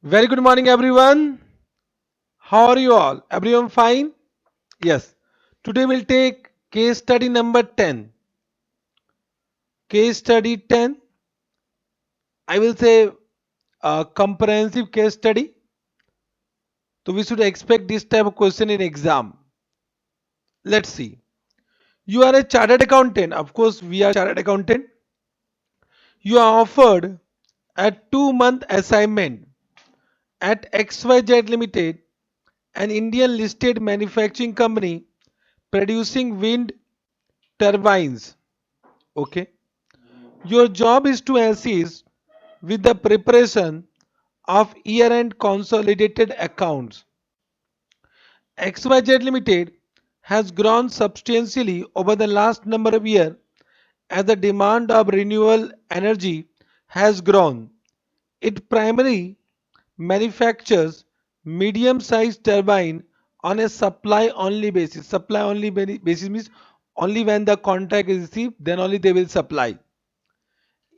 Very good morning, everyone. How are you all? Everyone fine? Yes. Today we'll take case study number 10. Case study 10. I will say a comprehensive case study. So we should expect this type of question in exam. Let's see. You are a chartered accountant. Of course, we are chartered accountant. You are offered a 2-month assignment at XYZ Limited, an Indian listed manufacturing company producing wind turbines. Okay. Your job is to assist with the preparation of year-end consolidated accounts. XYZ Limited has grown substantially over the last number of years as the demand of renewable energy has grown. It primarily manufactures medium-sized turbine on a supply-only basis. Supply-only basis means only when the contract is received, then only they will supply.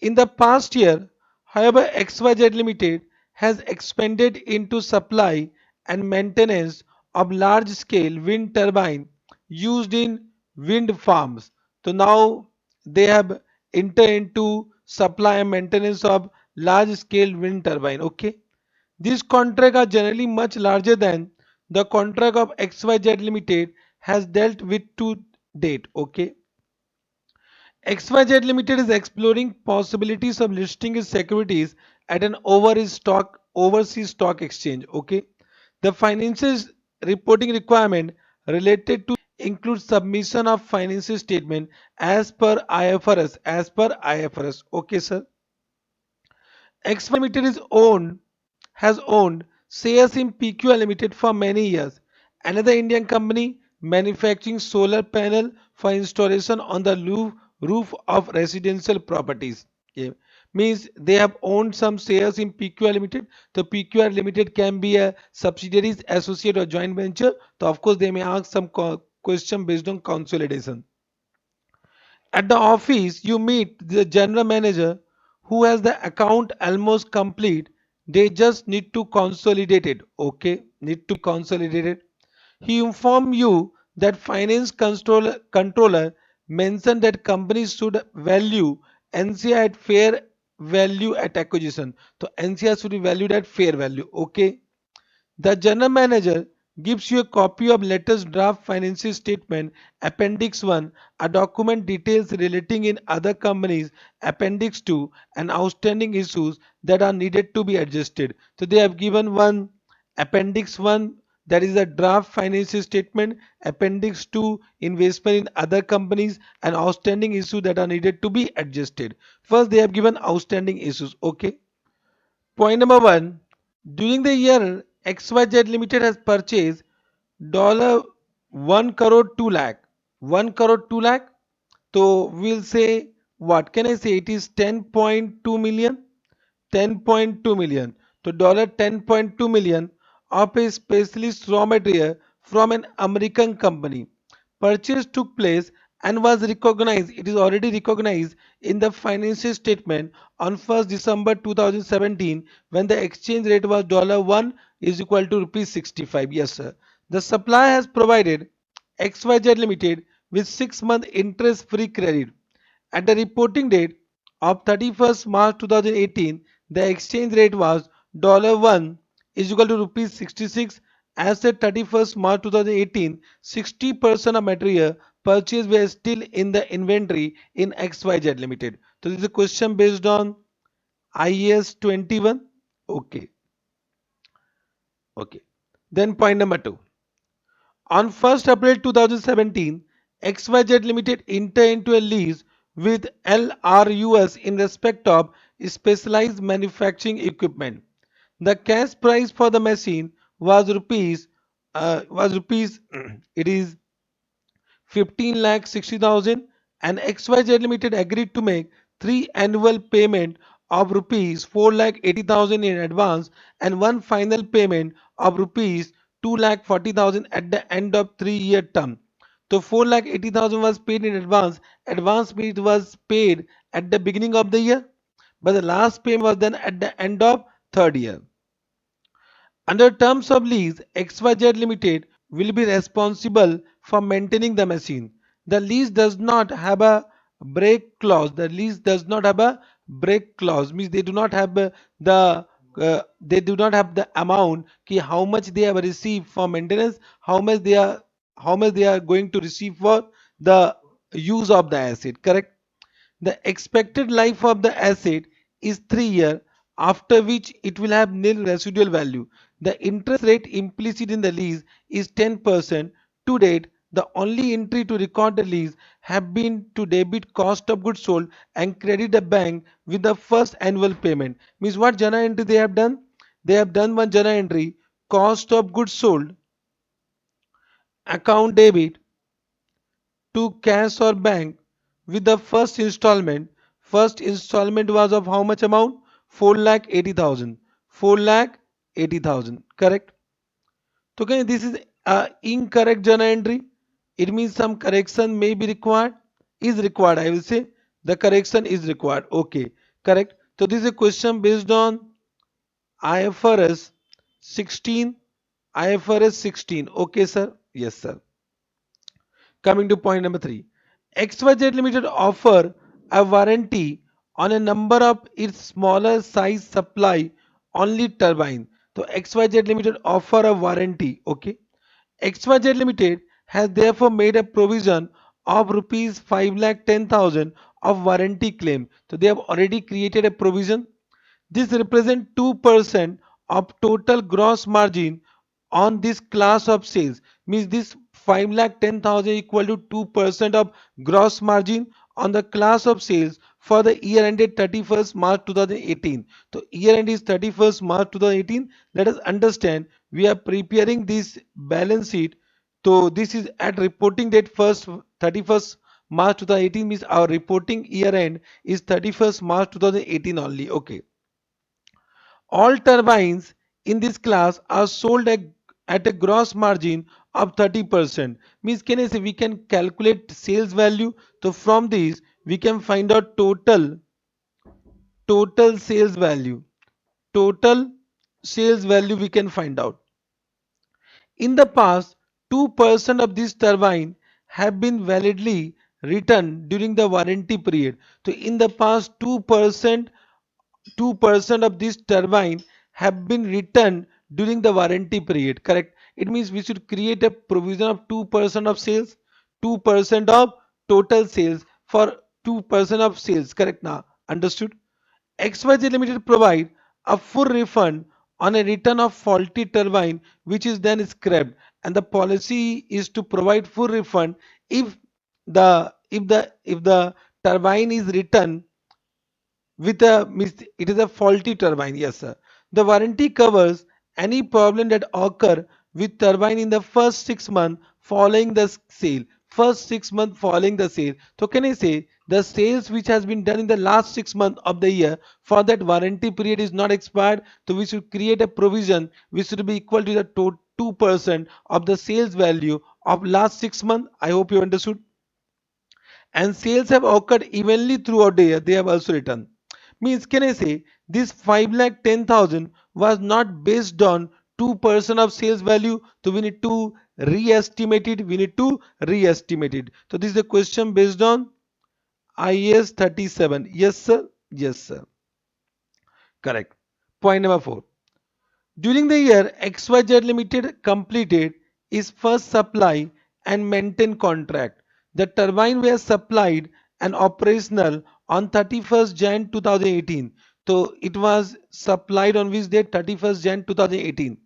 In the past year, however, XYZ Limited has expanded into supply and maintenance of large-scale wind turbine used in wind farms. So now they have entered into supply and maintenance of large-scale wind turbine. Okay, these contracts are generally much larger than the contract of XYZ Limited has dealt with to date. Okay, XYZ Limited is exploring possibilities of listing its securities at an overseas stock exchange. Okay. The financial reporting requirement related to include submission of financial statement as per IFRS. As per IFRS. Okay, sir. XY Limited has owned shares in PQR Limited for many years. Another Indian company manufacturing solar panel for installation on the roof of residential properties. Okay. Means they have owned some shares in PQR Limited. The PQR Limited can be a subsidiaries, associate or joint venture. So of course they may ask some question based on consolidation. At the office, you meet the general manager who has the account almost complete. They just need to consolidate it. Okay, need to consolidate it. He informed you that controller mentioned that companies should value NCI at fair value at acquisition. So NCI should be valued at fair value. Okay. The general manager gives you a copy of latest draft financial statement appendix 1, a document details relating in other companies appendix 2 and outstanding issues that are needed to be adjusted. So they have given one appendix 1, that is a draft financial statement, appendix 2 investment in other companies and outstanding issues that are needed to be adjusted. First they have given outstanding issues. Okay. Point number 1. During the year, XYZ Limited has purchased dollar 1 crore 2 lakh. 1 crore 2 lakh. So we'll say, what can I say? It is 10.2 million. 10.2 million. So dollar 10.2 million of a specialist raw material from an American company. Purchase took place and was recognized. It is already recognized in the financial statement on 1st December 2017 when the exchange rate was dollar 1 is equal to rupees 65. Yes, sir. The supplier has provided XYZ Limited with 6-month interest-free credit. At the reporting date of 31st March 2018, the exchange rate was dollar 1 is equal to rupees 66. As at 31st March 2018, 60% of material purchased were still in the inventory in XYZ Limited. So this is a question based on IAS 21. Okay. Okay. Then point number 2. On 1st April 2017, XYZ Limited entered into a lease with LRUS in respect of specialized manufacturing equipment. The cash price for the machine was rupees it is 15 lakh 60,000, and XYZ Limited agreed to make 3 annual payment of rupees 4 lakh 80,000 in advance and one final payment of rupees 2 lakh 40,000 at the end of 3-year term. So 4 lakh 80,000 was paid in advance. Advance payment was paid at the beginning of the year, but the last payment was done at the end of third year. Under terms of lease, XYZ Limited will be responsible for maintaining the machine. The lease does not have a break clause. The lease does not have a break clause. Means they do not have they do not have the amount ki how much they have received for maintenance, how much they are going to receive for the use of the asset. Correct? The expected life of the asset is 3 years, after which it will have nil residual value. The interest rate implicit in the lease is 10%. To date, the only entry to record the lease have been to debit cost of goods sold and credit the bank with the first annual payment. Means what journal entry they have done? They have done one journal entry, cost of goods sold, account debit to cash or bank with the first installment. First installment was of how much amount? 4 lakh 80,000. 4 lakh 80,000. Correct? So okay, this is a incorrect journal entry. It means some correction may be required. Is required, I will say. The correction is required. Okay. Correct. So this is a question based on IFRS 16. IFRS 16. Okay, sir. Yes, sir. Coming to point number three, XYZ Limited offer a warranty on a number of its smaller size supply only turbine. So XYZ Limited offer a warranty. Okay. XYZ Limited has therefore made a provision of rupees 5,10,000 of warranty claim. So they have already created a provision. This represents 2% of total gross margin on this class of sales. Means this 5,10,000 equal to 2% of gross margin on the class of sales for the year ended 31st March 2018. So year end is 31st March 2018. Let us understand we are preparing this balance sheet. So this is at reporting date first 31st March 2018, means our reporting year end is 31st March 2018 only. Okay. All turbines in this class are sold at a gross margin of 30%. Means can I say we can calculate sales value. So from this we can find out total sales value. Total sales value we can find out. In the past, 2% of this turbine have been validly returned during the warranty period. So in the past 2% of this turbine have been returned during the warranty period. Correct? It means we should create a provision of 2% of sales, 2% of total sales for 2% of sales. Correct now? Understood? XYZ Limited provide a full refund on a return of faulty turbine which is then scrapped, and the policy is to provide full refund if the turbine is returned with it is a faulty turbine. Yes, sir. The warranty covers any problem that occur with turbine in the first 6 months following the sale. First 6 months following the sale. So can I say the sales which has been done in the last 6 months of the year, for that warranty period is not expired. So we should create a provision which should be equal to the 2% of the sales value of last 6 months. I hope you understood. And sales have occurred evenly throughout the year. They have also returned. Means can I say this 5,10,000 was not based on 2% of sales value. So we need to re-estimate it. We need to re-estimate it. So this is a question based on IAS 37. Yes, sir. Yes, sir. Correct. Point number four. During the year, XYZ Limited completed its first supply and maintain contract. The turbine was supplied and operational on 31st Jan 2018. So it was supplied on which date? 31st Jan 2018.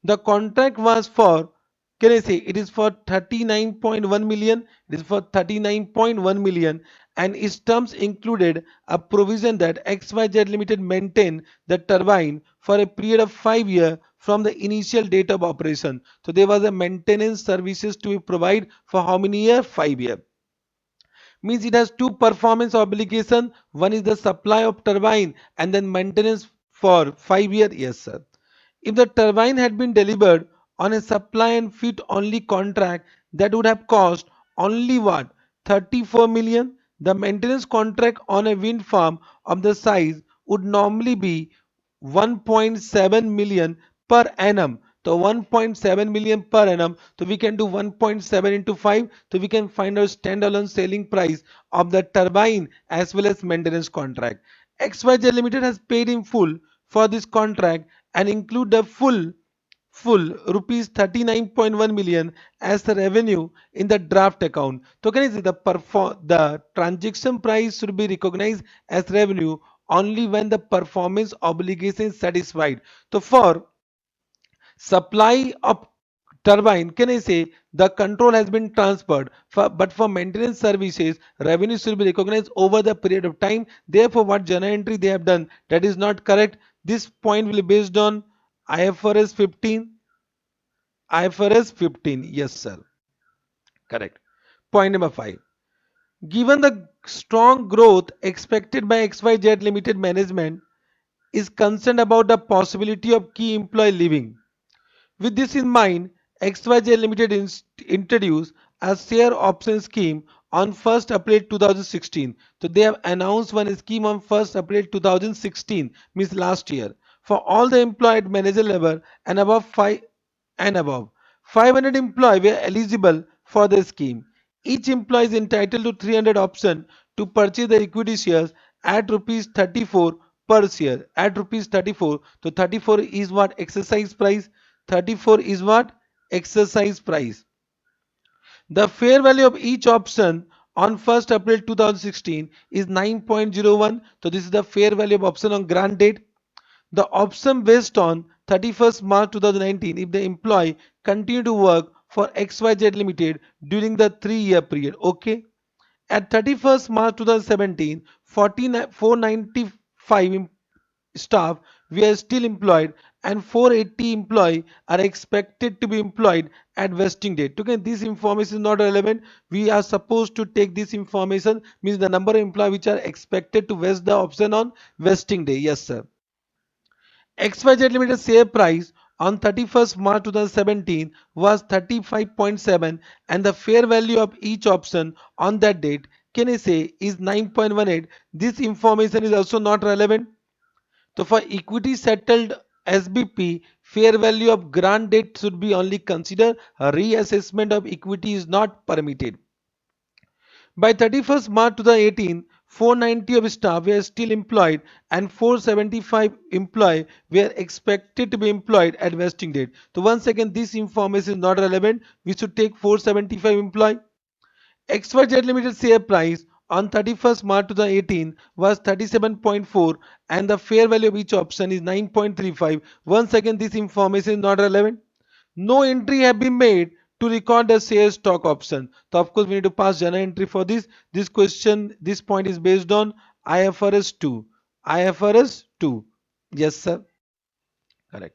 The contract was for, can I say, it is for 39.1 million. It is for 39.1 million, and its terms included a provision that XYZ Limited maintain the turbine for a period of 5 years from the initial date of operation. So there was a maintenance services to be provided for how many years? 5 years. Means it has two performance obligation. One is the supply of turbine and then maintenance for 5 years. Yes, sir. If the turbine had been delivered on a supply and fit only contract, that would have cost only what? 34 million. The maintenance contract on a wind farm of the size would normally be 1.7 million per annum. So 1.7 million per annum. So we can do 1.7 into 5. So we can find our standalone selling price of the turbine as well as maintenance contract. XYZ Limited has paid in full for this contract and include the full rupees 39.1 million as the revenue in the draft account. So can you see the transaction price should be recognized as revenue only when the performance obligation is satisfied. So for supply of turbine, can I say the control has been transferred, but for maintenance services, revenue should be recognized over the period of time. Therefore, what journal entry they have done, that is not correct. This point will be based on IFRS 15. IFRS 15. Yes, sir. Correct. Point number 5. Given the strong growth expected by XYZ Limited management is concerned about the possibility of key employee leaving. With this in mind, XYZ Limited introduced a share option scheme on 1st April 2016. So they have announced one scheme on 1st April 2016, means last year, for all the employee at manager level and above 500 employees were eligible for the scheme. Each employee is entitled to 300 option to purchase the equity shares at rupees 34 per share. At rupees 34. So 34 is what exercise price. 34 is what exercise price. The fair value of each option on 1st April 2016 is 9.01. So this is the fair value of option on grant date. The option based on 31st March 2019 if the employee continue to work for XYZ Limited during the 3-year period. Okay. At 31st March 2017, 495 staff were still employed and 480 employees are expected to be employed at vesting date. Again, this information is not relevant. We are supposed to take this information, means the number of employees which are expected to vest the option on vesting day. Yes, sir. XYZ Limited share price on 31st March 2017 was 35.7 and the fair value of each option on that date, can I say, is 9.18. This information is also not relevant. So for equity settled SBP, fair value of grant date should be only considered. A reassessment of equity is not permitted. By 31st March 2018, 490 of staff were still employed and 475 employees were expected to be employed at vesting date. So once again, this information is not relevant. We should take 475 employees. XYZ Limited share price on 31st March 2018 was 37.4 and the fair value of each option is 9.35. Once again, this information is not relevant. No entry have been made to record the share stock option. So of course we need to pass journal entry for this. This point is based on IFRS 2. IFRS 2. Yes, sir. Correct.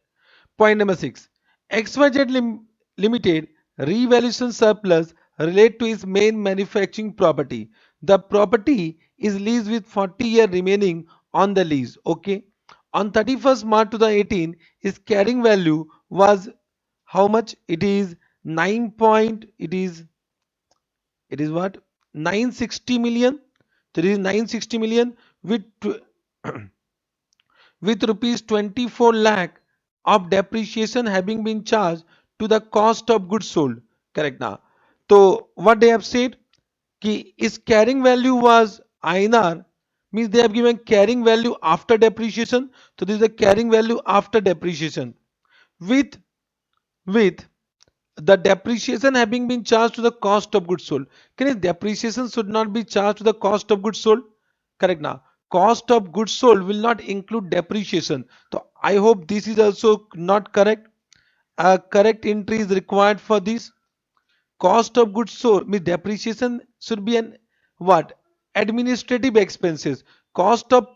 Point number 6. XYZ Limited revaluation surplus relate to its main manufacturing property. The property is leased with 40-year remaining on the lease. Okay. On 31st March 2018, its carrying value was how much? It is 9 point. It is what? 960 million. There is 960 million with with rupees 24 lakh of depreciation having been charged to the cost of goods sold. Correct now. So what they have said कि its carrying value was INR, means they have given carrying value after depreciation. So this is the carrying value after depreciation with with the depreciation having been charged to the cost of goods sold. Can it depreciation should not be charged to the cost of goods sold? Correct now. Cost of goods sold will not include depreciation. So I hope this is also not correct. A correct entry is required for this. Cost of goods sold means depreciation should be an what? Administrative expenses. Cost of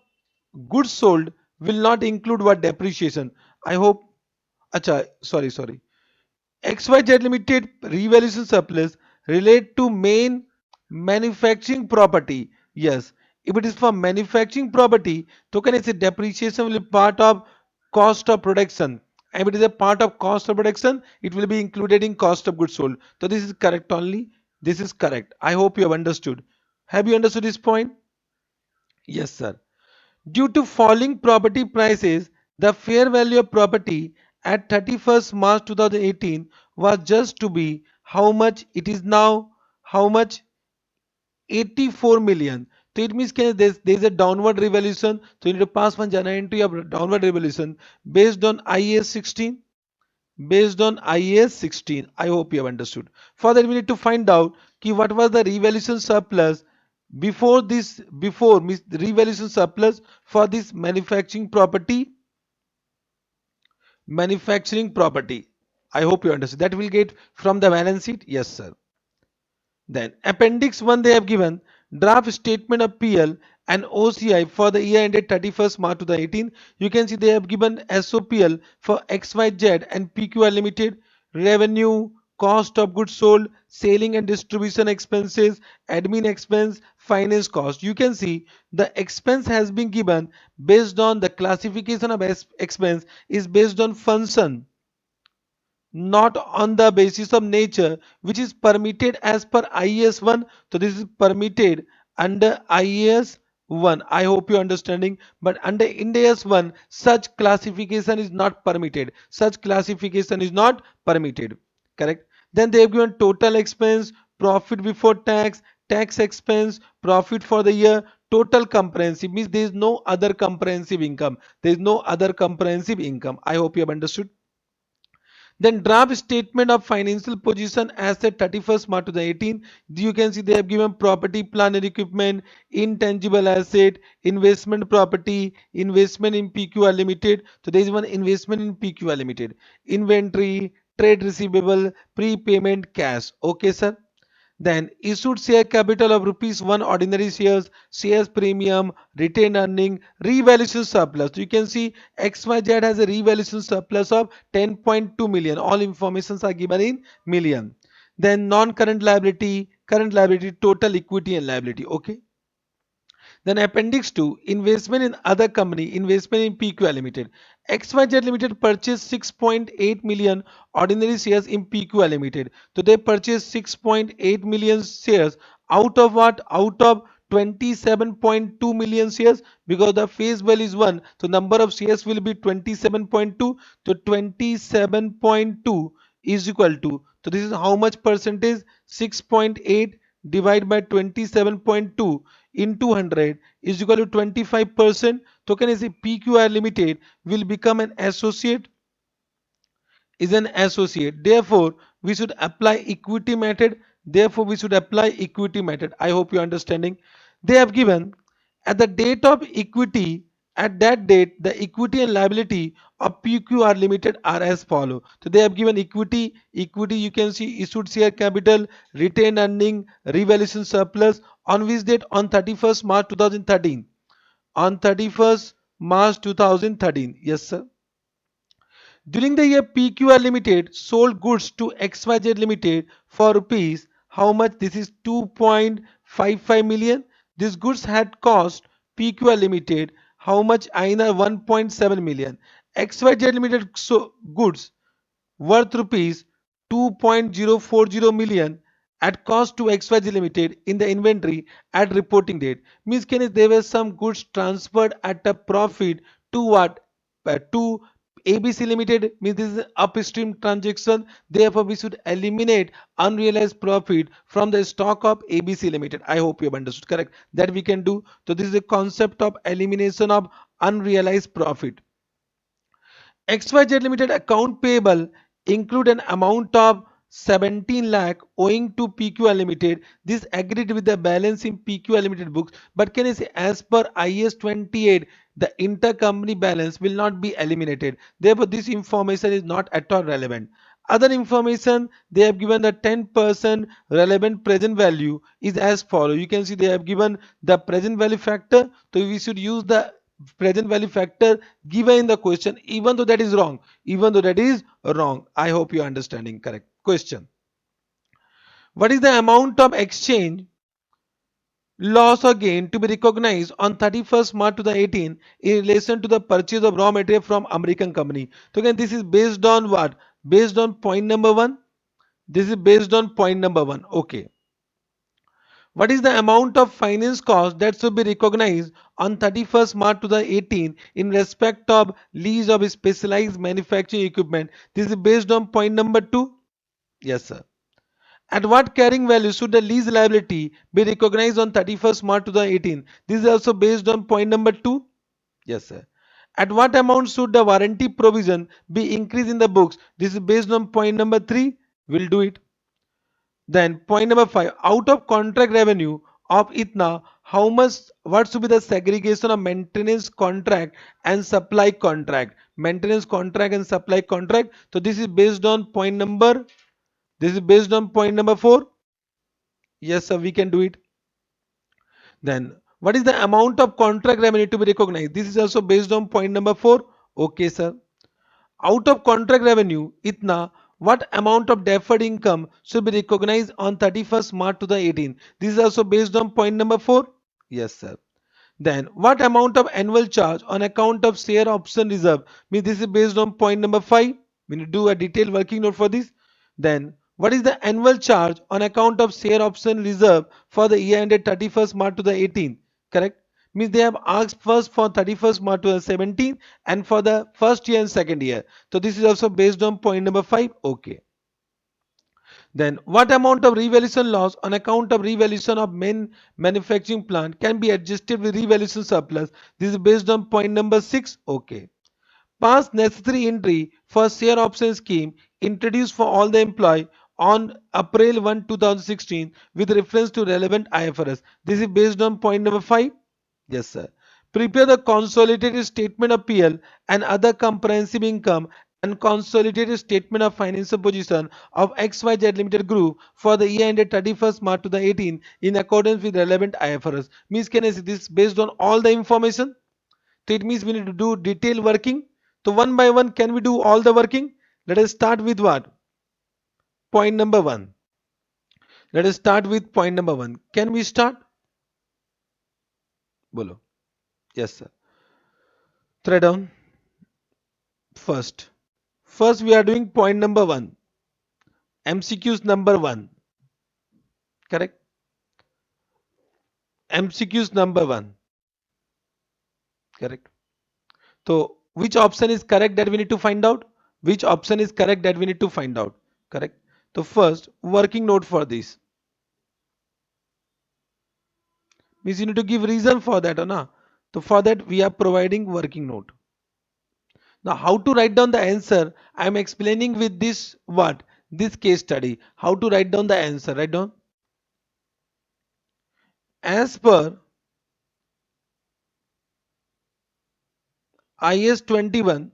goods sold will not include what? Depreciation. I hope. Acha, sorry. XYZ Limited revaluation surplus relate to main manufacturing property. Yes, if it is for manufacturing property, so can I say depreciation will be part of cost of production. And if it is a part of cost of production, it will be included in cost of goods sold. So this is correct only. This is correct. I hope you have understood. Have you understood this point? Yes, sir. Due to falling property prices, the fair value of property at 31st March 2018 was just to be how much it is now, how much 84 million. So it means there's a downward revolution. So you need to pass one jana into your downward revolution based on IAS 16. Based on IAS 16. I hope you have understood. Further, we need to find out ki what was the revaluation surplus before means the revaluation surplus for this manufacturing property. I hope you understood. That will get from the balance sheet. Yes, sir. Then Appendix 1 they have given draft statement of PL and OCI for the year ended 31st March 2018. You can see they have given SOPL for XYZ and PQR Limited, revenue, cost of goods sold, selling and distribution expenses, admin expense, finance cost. You can see the expense has been given based on the classification of expense is based on function, not on the basis of nature, which is permitted as per IAS 1. So this is permitted under IAS 1. I hope you are understanding. But under Ind AS 1, such classification is not permitted. Such classification is not permitted. Correct. Then they have given total expense, profit before tax, tax expense, profit for the year, total comprehensive means there is no other comprehensive income. There is no other comprehensive income. I hope you have understood. Then draft statement of financial position as at 31st March 2018. You can see they have given property, plant and equipment, intangible asset, investment property, investment in PQR Limited. So there is one investment in PQR Limited. Inventory, trade receivable, prepayment, cash. Okay, sir. Then issued share capital of rupees 1 ordinary shares, shares premium, retained earning, revaluation surplus. You can see XYZ has a revaluation surplus of 10.2 million. All informations are given in million. Then non-current liability, current liability, total equity and liability. Okay. Then Appendix 2, investment in other company, investment in PQR Limited. XYZ Limited purchased 6.8 million ordinary shares in PQR Limited. So they purchased 6.8 million shares out of what? Out of 27.2 million shares, because the face value is 1. So number of shares will be 27.2. So 27.2 is equal to, so this is how much percentage? 6.8 divided by 27.2 into 100 is equal to 25%. So can I say PQR Limited will become an associate, is an associate. Therefore, we should apply equity method. Therefore, we should apply equity method. I hope you're understanding. They have given at the date of equity, at that date, the equity and liability of PQR Limited are as follow. So they have given equity you can see issued share capital, retained earning, revaluation surplus on which date? On 31st March 2013. On 31st March 2013. Yes, sir. During the year, PQR Limited sold goods to XYZ Limited for rupees how much? This is 2.55 million. These goods had cost PQR Limited how much? INR 1.7 million. XYZ Limited goods worth rupees 2.040 million at cost to XYZ Limited in the inventory at reporting date. Means there were some goods transferred at a profit to what? To ABC Limited, means this is an upstream transaction. Therefore, we should eliminate unrealized profit from the stock of ABC Limited. I hope you have understood. Correct. That we can do. So this is a concept of elimination of unrealized profit. XYZ Limited account payable include an amount of 17 lakh owing to PQR Limited. This agreed with the balance in PQR Limited books. But can I say as per IS 28, the intercompany balance will not be eliminated. Therefore, this information is not at all relevant. Other information they have given the 10% relevant present value is as follow. You can see they have given the present value factor. So we should use the present value factor given in the question, even though that is wrong. Even though that is wrong. I hope you are understanding. Correct. Question: what is the amount of exchange loss or gain to be recognized on 31st March 2018 in relation to the purchase of raw material from American company? So again, this is based on what? Based on point number 1. This is based on point number 1. Okay. What is the amount of finance cost that should be recognized on 31st March 2018 in respect of lease of specialized manufacturing equipment? This is based on point number 2. Yes, sir. At what carrying value should the lease liability be recognized on 31st March 2018? This is also based on point number 2. Yes, sir. At what amount should the warranty provision be increased in the books? This is based on point number 3. We'll do it. Then point number 5, out of contract revenue of ITNA, how much, what should be the segregation of maintenance contract and supply contract? Maintenance contract and supply contract. So this is based on point number, this is based on point number 4. Yes, sir, we can do it. Then what is the amount of contract revenue to be recognized? This is also based on point number 4. Okay, sir. Out of contract revenue, itna, what amount of deferred income should be recognized on 31st March 2018? This is also based on point number 4. Yes, sir. Then what amount of annual charge on account of share option reserve? Means this is based on point number 5. We need to do a detailed working note for this. Then what is the annual charge on account of share option reserve for the year ended 31st March 2018? Correct? Means they have asked first for 31st March 2017 and for the first year and second year. So this is also based on point number 5. Okay. Then what amount of revaluation loss on account of revaluation of main manufacturing plant can be adjusted with revaluation surplus? This is based on point number 6. Okay. Pass necessary entry for share option scheme introduced for all the employee on April 1, 2016 with reference to relevant IFRS. This is based on point number 5. Yes, sir. Prepare the consolidated statement of PL and other comprehensive income and consolidated statement of financial position of XYZ Limited Group for the year ended 31st March 2018 in accordance with relevant IFRS. Means can I say this based on all the information? So it means we need to do detailed working. So one by one, can we do all the working? Let us start with what? Point number 1. Let us start with point number 1. Can we start? Bolo. Yes, sir. Thread down. First. First, we are doing point number 1. MCQs number 1. Correct? MCQs number 1. Correct? So, which option is correct that we need to find out? Which option is correct that we need to find out? Correct? So, first, working note for this. Means you need to give reason for that, or na? So, for that, we are providing working note. Now, how to write down the answer? I am explaining with this what? This case study. How to write down the answer? Write down. As per IS 21,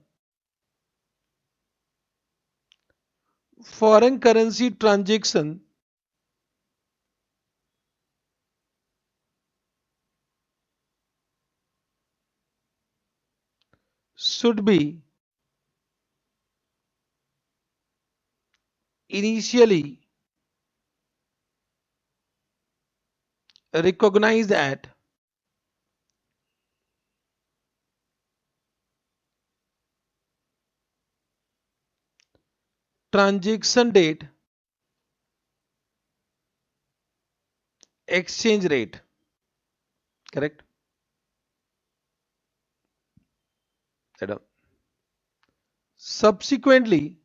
foreign currency transaction should be initially recognized at transaction date, exchange rate. Correct? Subsequently,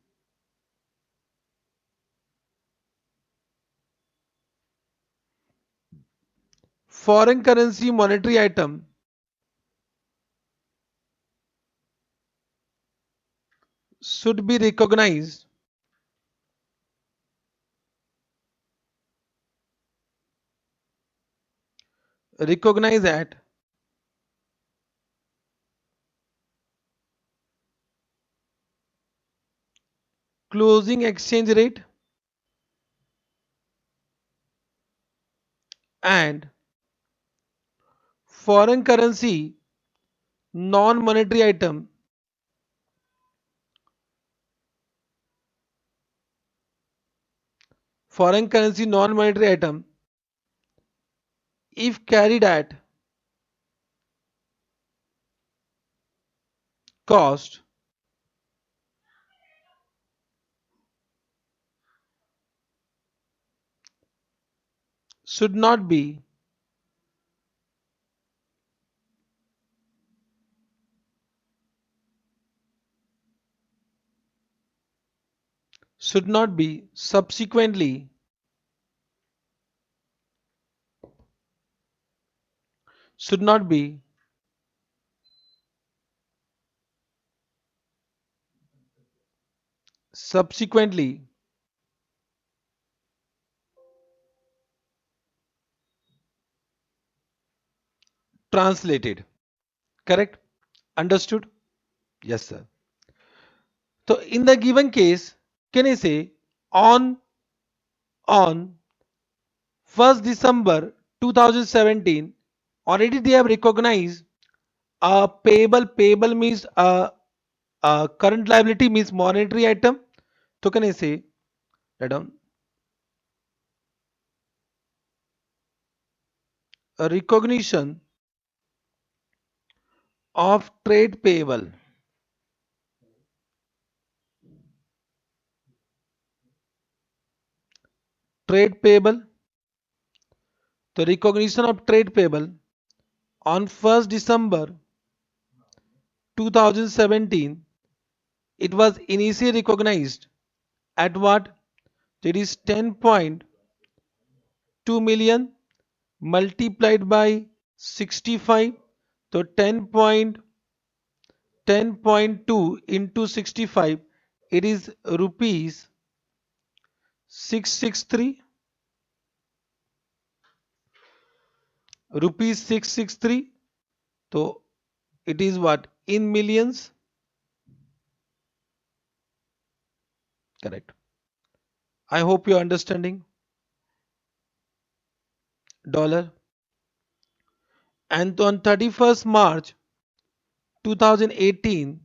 foreign currency monetary item should be recognized at closing exchange rate and foreign currency non-monetary item foreign currency non-monetary item if carried at cost should not be, should not be subsequently, should not be subsequently translated. Correct? Understood? Yes, sir. So in the given case, can I say on on 1st December 2017, already they have recognized a payable means current liability means monetary item. So can I say that a recognition of trade payable, the recognition of trade payable on 1st December 2017, it was initially recognized at what? That is 10.2 million multiplied by 65. So 10.2 into 65, it is rupees 663, rupees 663. So it is what? In millions? Correct. I hope you're understanding. Dollar. And on 31st March 2018,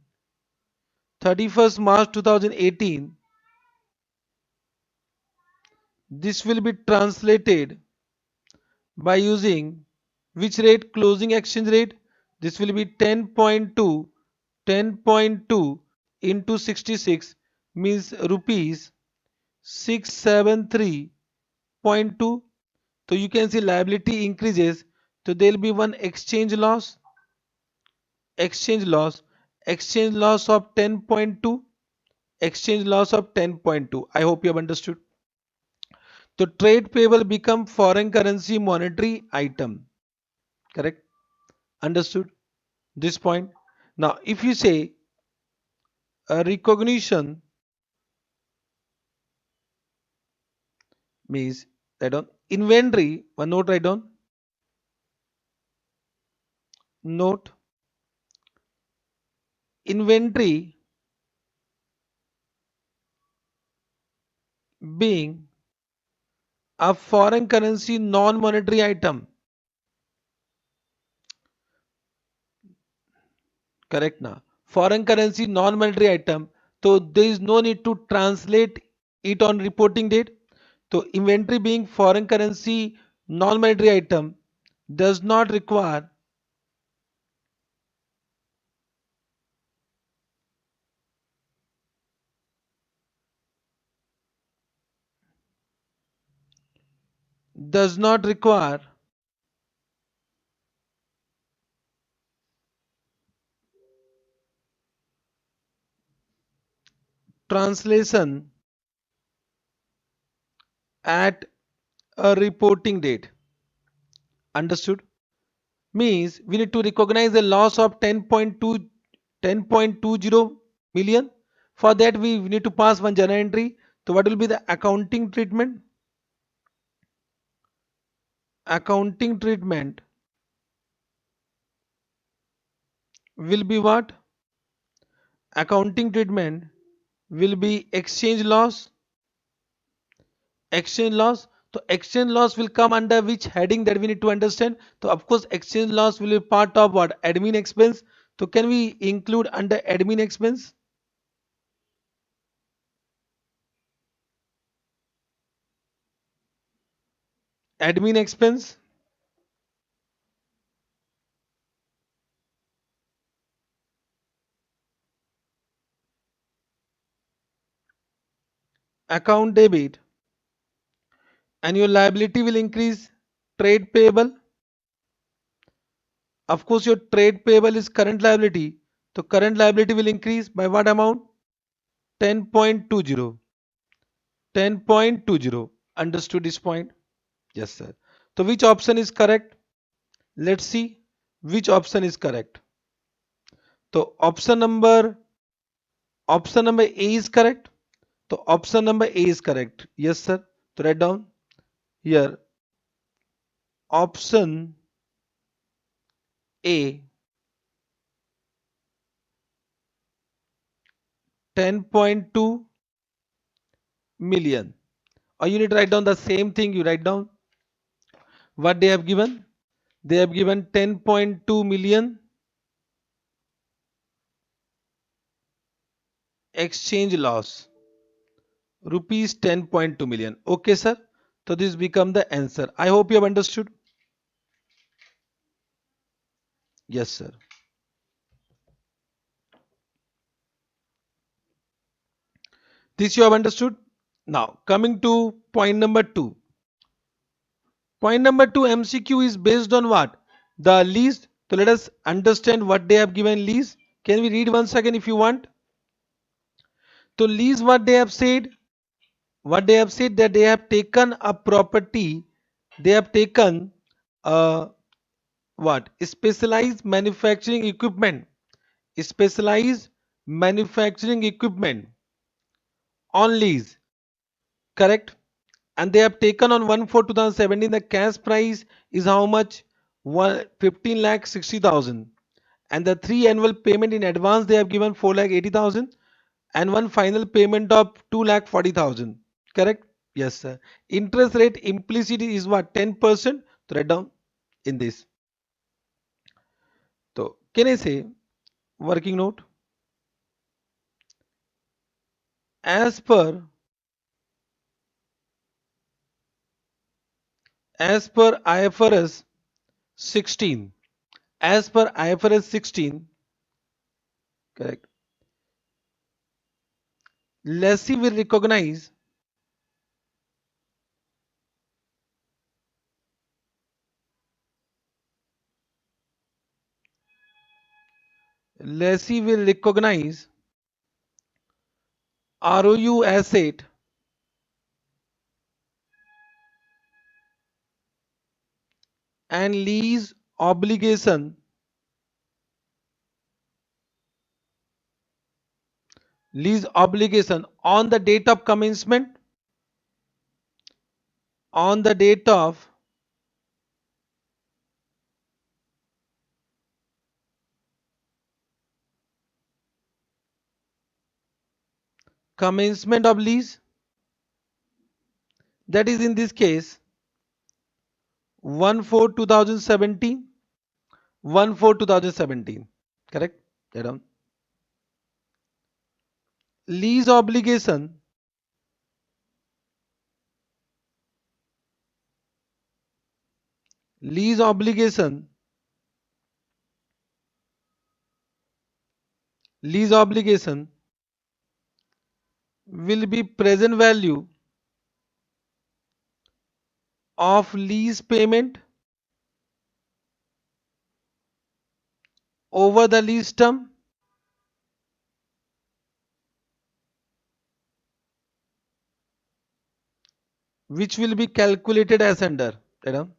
31st March 2018, this will be translated by using which rate? Closing exchange rate. This will be 10.2, 10.2 into 66 means rupees 673.2. So you can see liability increases. So there will be one exchange loss, exchange loss of 10.2, exchange loss of 10.2. I hope you have understood. So trade payable become foreign currency monetary item. Correct? Understood this point? Now, if you say a recognition means write down inventory, one note write down, note inventory being a foreign currency non-monetary item. Correct now. Foreign currency non-monetary item. So there is no need to translate it on reporting date. So inventory being foreign currency non-monetary item does not require does not require translation at a reporting date. Understood? Means we need to recognize a loss of 10.20 million. For that we need to pass one journal entry. So what will be the accounting treatment? Accounting treatment will be what? Accounting treatment will be exchange loss. Exchange loss. So exchange loss will come under which heading that we need to understand. So of course exchange loss will be part of what? Admin expense. So can we include under admin expense? Admin expense, account debit, and your liability will increase. trade payable. Of course, your trade payable is current liability. So current liability will increase by what amount? 10.20. 10.20. Understood this point? Yes, sir. So which option is correct? Let's see which option is correct. So option number A is correct. So option number A is correct. Yes, sir. So write down here option A, 10.2 million. Or you need to write down the same thing. You write down what they have given. They have given 10.2 million exchange loss, rupees 10.2 million. Okay, sir. So this become the answer. I hope you have understood. Yes, sir. This you have understood. Now coming to point number two. Point number two MCQ is based on what? The lease. So let us understand what they have given lease. Can we read once again if you want? So lease what they have said. What they have said that they have taken a property. They have taken what? Specialized manufacturing equipment. Specialized manufacturing equipment on lease. Correct? And they have taken on 1/4/2017. The cash price is how much? 15,60,000. And the 3 annual payment in advance they have given 4,80,000 and one final payment of 2,40,000. Correct? Yes, sir. Interest rate implicit is what? 10%. So write down in this. So can I say working note? As per IFRS 16. As per IFRS 16, correct. Lessee will recognize lessee will recognize ROU asset and lease obligation on the date of commencement, on the date of commencement of lease, that is in this case 1/4/2017. 1/4/2017. Correct? Write down. Lease obligation lease obligation lease obligation will be present value of lease payment over the lease term, which will be calculated as under. Write down.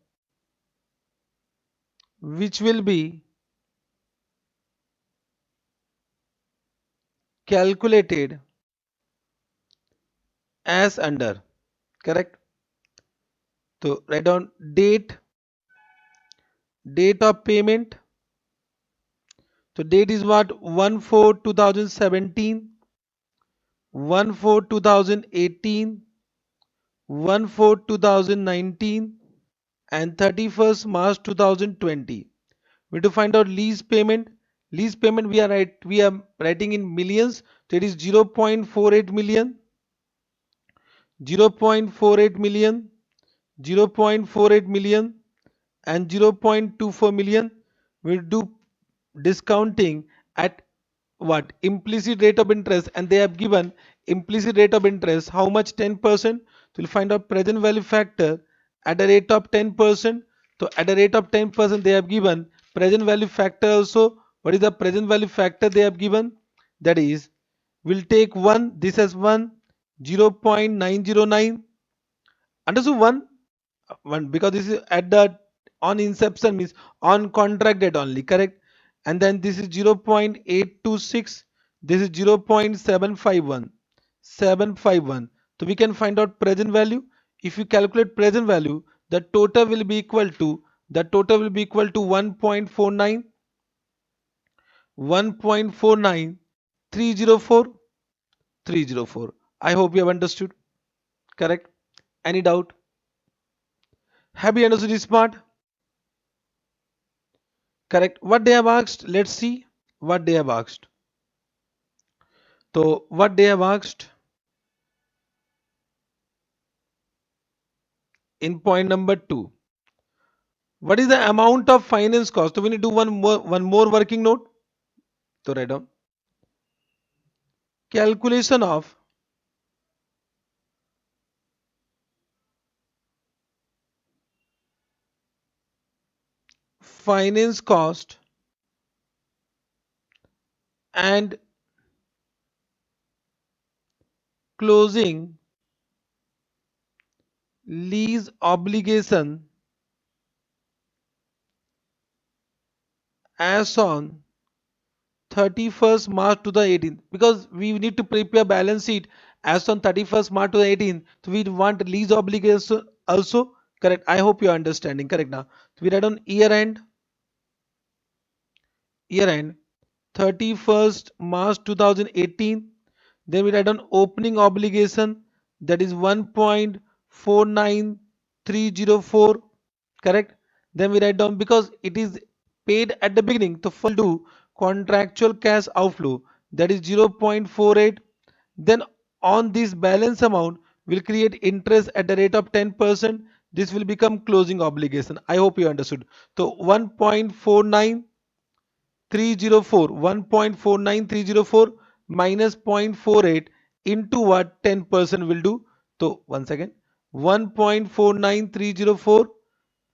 Which will be calculated as under. Correct? So write down date of payment. So date is what? 1/4/2017, 1/4/2018, 1/4/2019, and 31st March 2020. We have to find out lease payment. Lease payment we are writing in millions. So it is 0.48 million, 0.48 million, 0.48 million, and 0.24 million. We'll do discounting at what? Implicit rate of interest, and they have given implicit rate of interest how much? 10%. So we'll find out present value factor at a rate of 10%. So at a rate of 10% they have given present value factor also. What is the present value factor they have given? That is, we'll take 1, this as 1, 0.909. Understood? 1 because this is at the on inception means on contract date only, correct? And then this is 0.826, this is 0.751, 751. So we can find out present value. If you calculate present value, the total will be equal to 1.49, 1.49, 304, 304. I hope you have understood. Correct? Any doubt? Have you understood this part? Correct. What they have asked, let's see what they have asked. So, what they have asked in point number 2. What is the amount of finance cost? So, we need to do one more working note. So, write down calculation of finance cost and closing lease obligation as on 31st March 2018, because we need to prepare balance sheet as on 31st March 2018. So we want lease obligation also. Correct. I hope you are understanding. Correct. Now so we write on year end 31st March 2018. Then we write on opening obligation, that is 1.49304. Correct. Then we write down because it is paid at the beginning, so first we'll do contractual cash outflow, that is 0.48. Then on this balance amount we'll create interest at the rate of 10%. This will become closing obligation. I hope you understood. So 1.49304 minus 0.48 into what 10% will do. So once again, 1.49304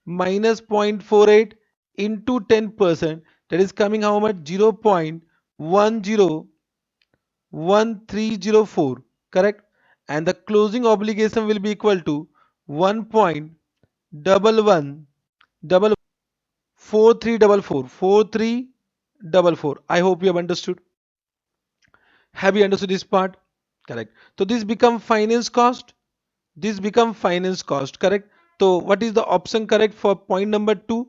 minus 0.48 into 10%, that is coming how much? 0.101304. Correct. And the closing obligation will be equal to 1.114344. I hope you have understood. Have you understood this part? Correct. So this become finance cost. This become finance cost. Correct. So what is the option correct for point number 2?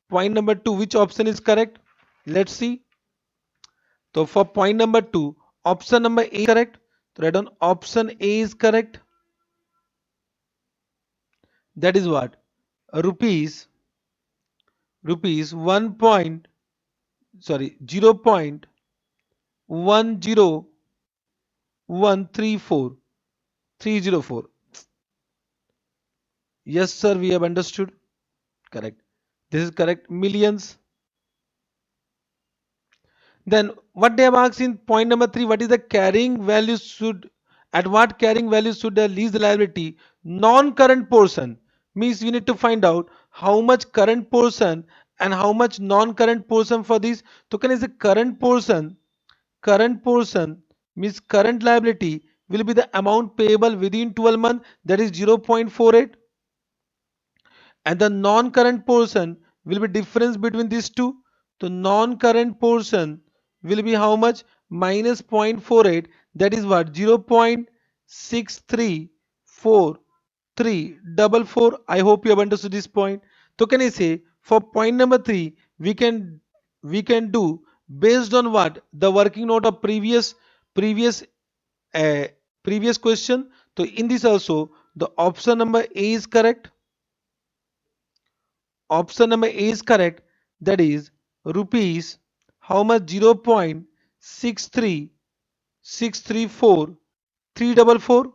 Point number 2, which option is correct? Let's see. So for point number 2, option number A is correct. So write down option A is correct. That is what? Rupees 1 point, sorry, 0.10134 Yes, sir, we have understood. Correct. This is correct. Millions. Then what they have asked in point number 3, what is the carrying value should, at what carrying value should the lease liability non-current portion, means we need to find out how much current portion and how much non-current portion for this. So can I say current portion means current liability will be the amount payable within 12 months, that is 0.48, and the non-current portion will be difference between these two. The non-current portion will be how much? Minus 0.48, that is what? 0.634344. I hope you have understood this point. So can I say for point number 3 we can do based on what? The working note of previous uh, previous question. So in this also the option number A is correct. Option number A is correct. That is rupees how much? 0.63634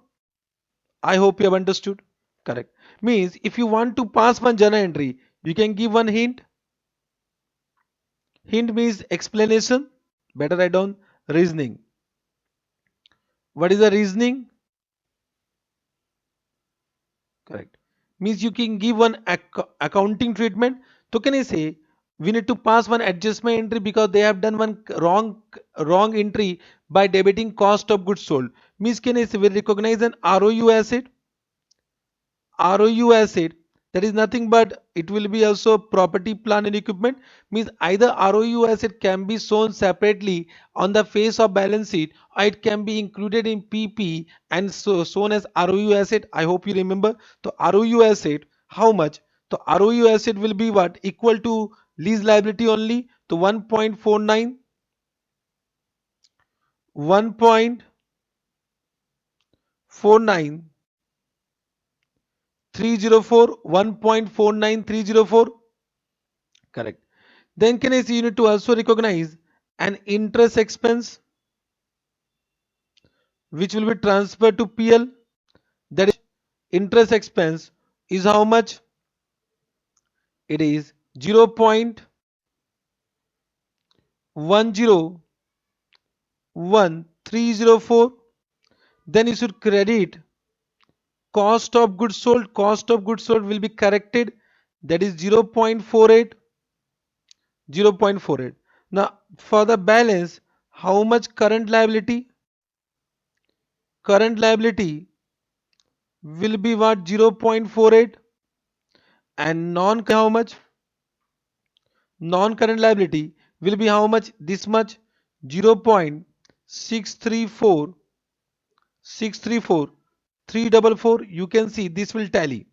I hope you have understood. Correct. Means if you want to pass one journal entry, you can give one hint. Hint means explanation. Better write down reasoning. What is the reasoning? Correct. means you can give one accounting treatment. So can I say we need to pass one adjustment entry because they have done one wrong entry by debiting cost of goods sold. Means can I say we recognize an ROU asset. ROU asset, that is nothing but it will be also property, plant and equipment. Means either ROU asset can be shown separately on the face of balance sheet, or it can be included in PP and so shown as ROU asset. I hope you remember. So ROU asset, how much? So ROU asset will be what? Equal to lease liability only. So 1.49, 1.49 304, 1.49304. Correct. Then can I see you need to also recognize an interest expense which will be transferred to PL. That is interest expense is how much? It is 0.101304. Then you should credit cost of goods sold. Cost of goods sold will be corrected. That is 0.48. 0.48. Now for the balance, how much current liability? Current liability will be what? 0.48. And non-current how much? Non-current liability will be how much? This much. 0.634, 634, 344. You can see this will tally.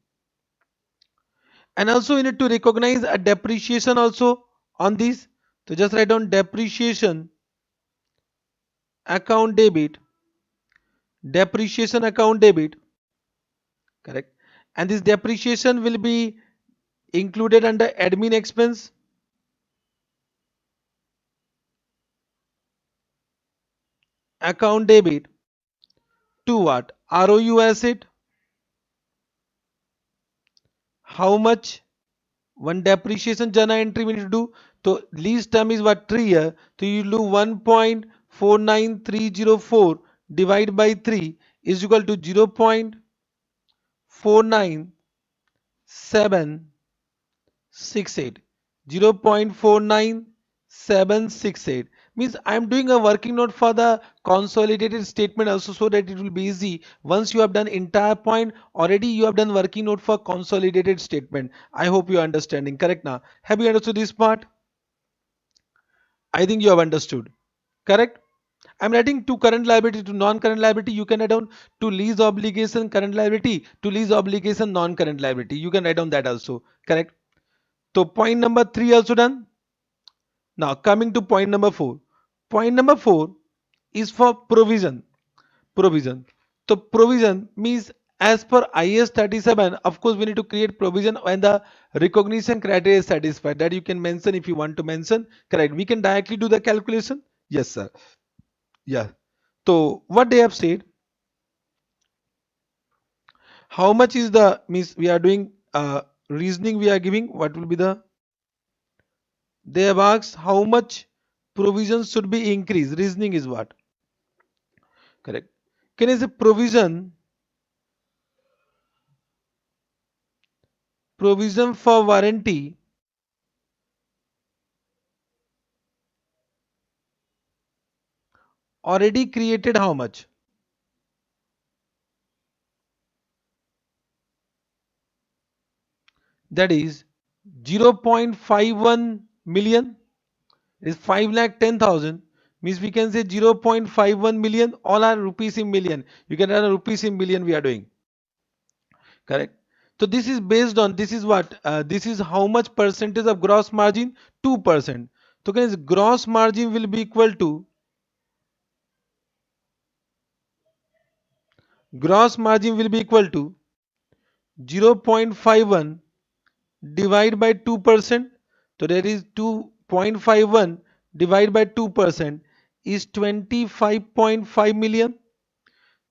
And also you need to recognize a depreciation also on this. So just write down depreciation account debit. Depreciation account debit. Correct. And this depreciation will be included under admin expense. Account debit to what? ROU asset. How much? One depreciation journal entry we need to do. So lease term is what? 3 year. So you do 1.49304 divided by 3 is equal to 0.49768. 0.49768 means I am doing a working note for the consolidated statement also, so that it will be easy. Once you have done entire point, already you have done working note for consolidated statement. I hope you are understanding. Correct now? Have you understood this part? I think you have understood. Correct? I'm writing to current liability to non-current liability. You can write down to lease obligation current liability to lease obligation non-current liability. You can write down that also. Correct? So point number 3 also done. Now coming to point number 4. Point number 4 is for provision. Provision. So provision means as per IS 37, of course we need to create provision when the recognition criteria is satisfied. That you can mention if you want to mention. Correct. We can directly do the calculation. Yes, sir. Yeah. So what they have said, how much is the means we are doing reasoning we are giving. What will be the? They have asked how much provisions should be increased. Reasoning is what? Correct. Can I say provision for warranty already created how much? That is 0.51 million is 5 lakh 10,000 means we can say 0.51 million. All are rupees in million. You can run rupees in million we are doing. Correct. So this is based on this is what this is how much percentage of gross margin? 2%. So guys, gross margin will be equal to gross margin will be equal to 0.51 divide by 2%. So there is 2.51 divided by 2% is 25.5 million.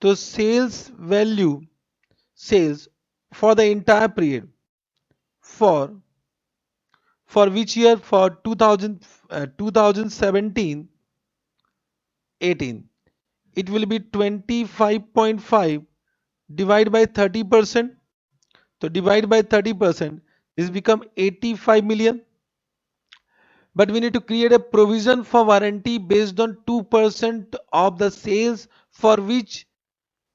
So sales value, sales for the entire period, for which year? For 2017 18, it will be 25.5 divided by 30%. So divide by 30%. This become 85 million. But we need to create a provision for warranty based on 2% of the sales for which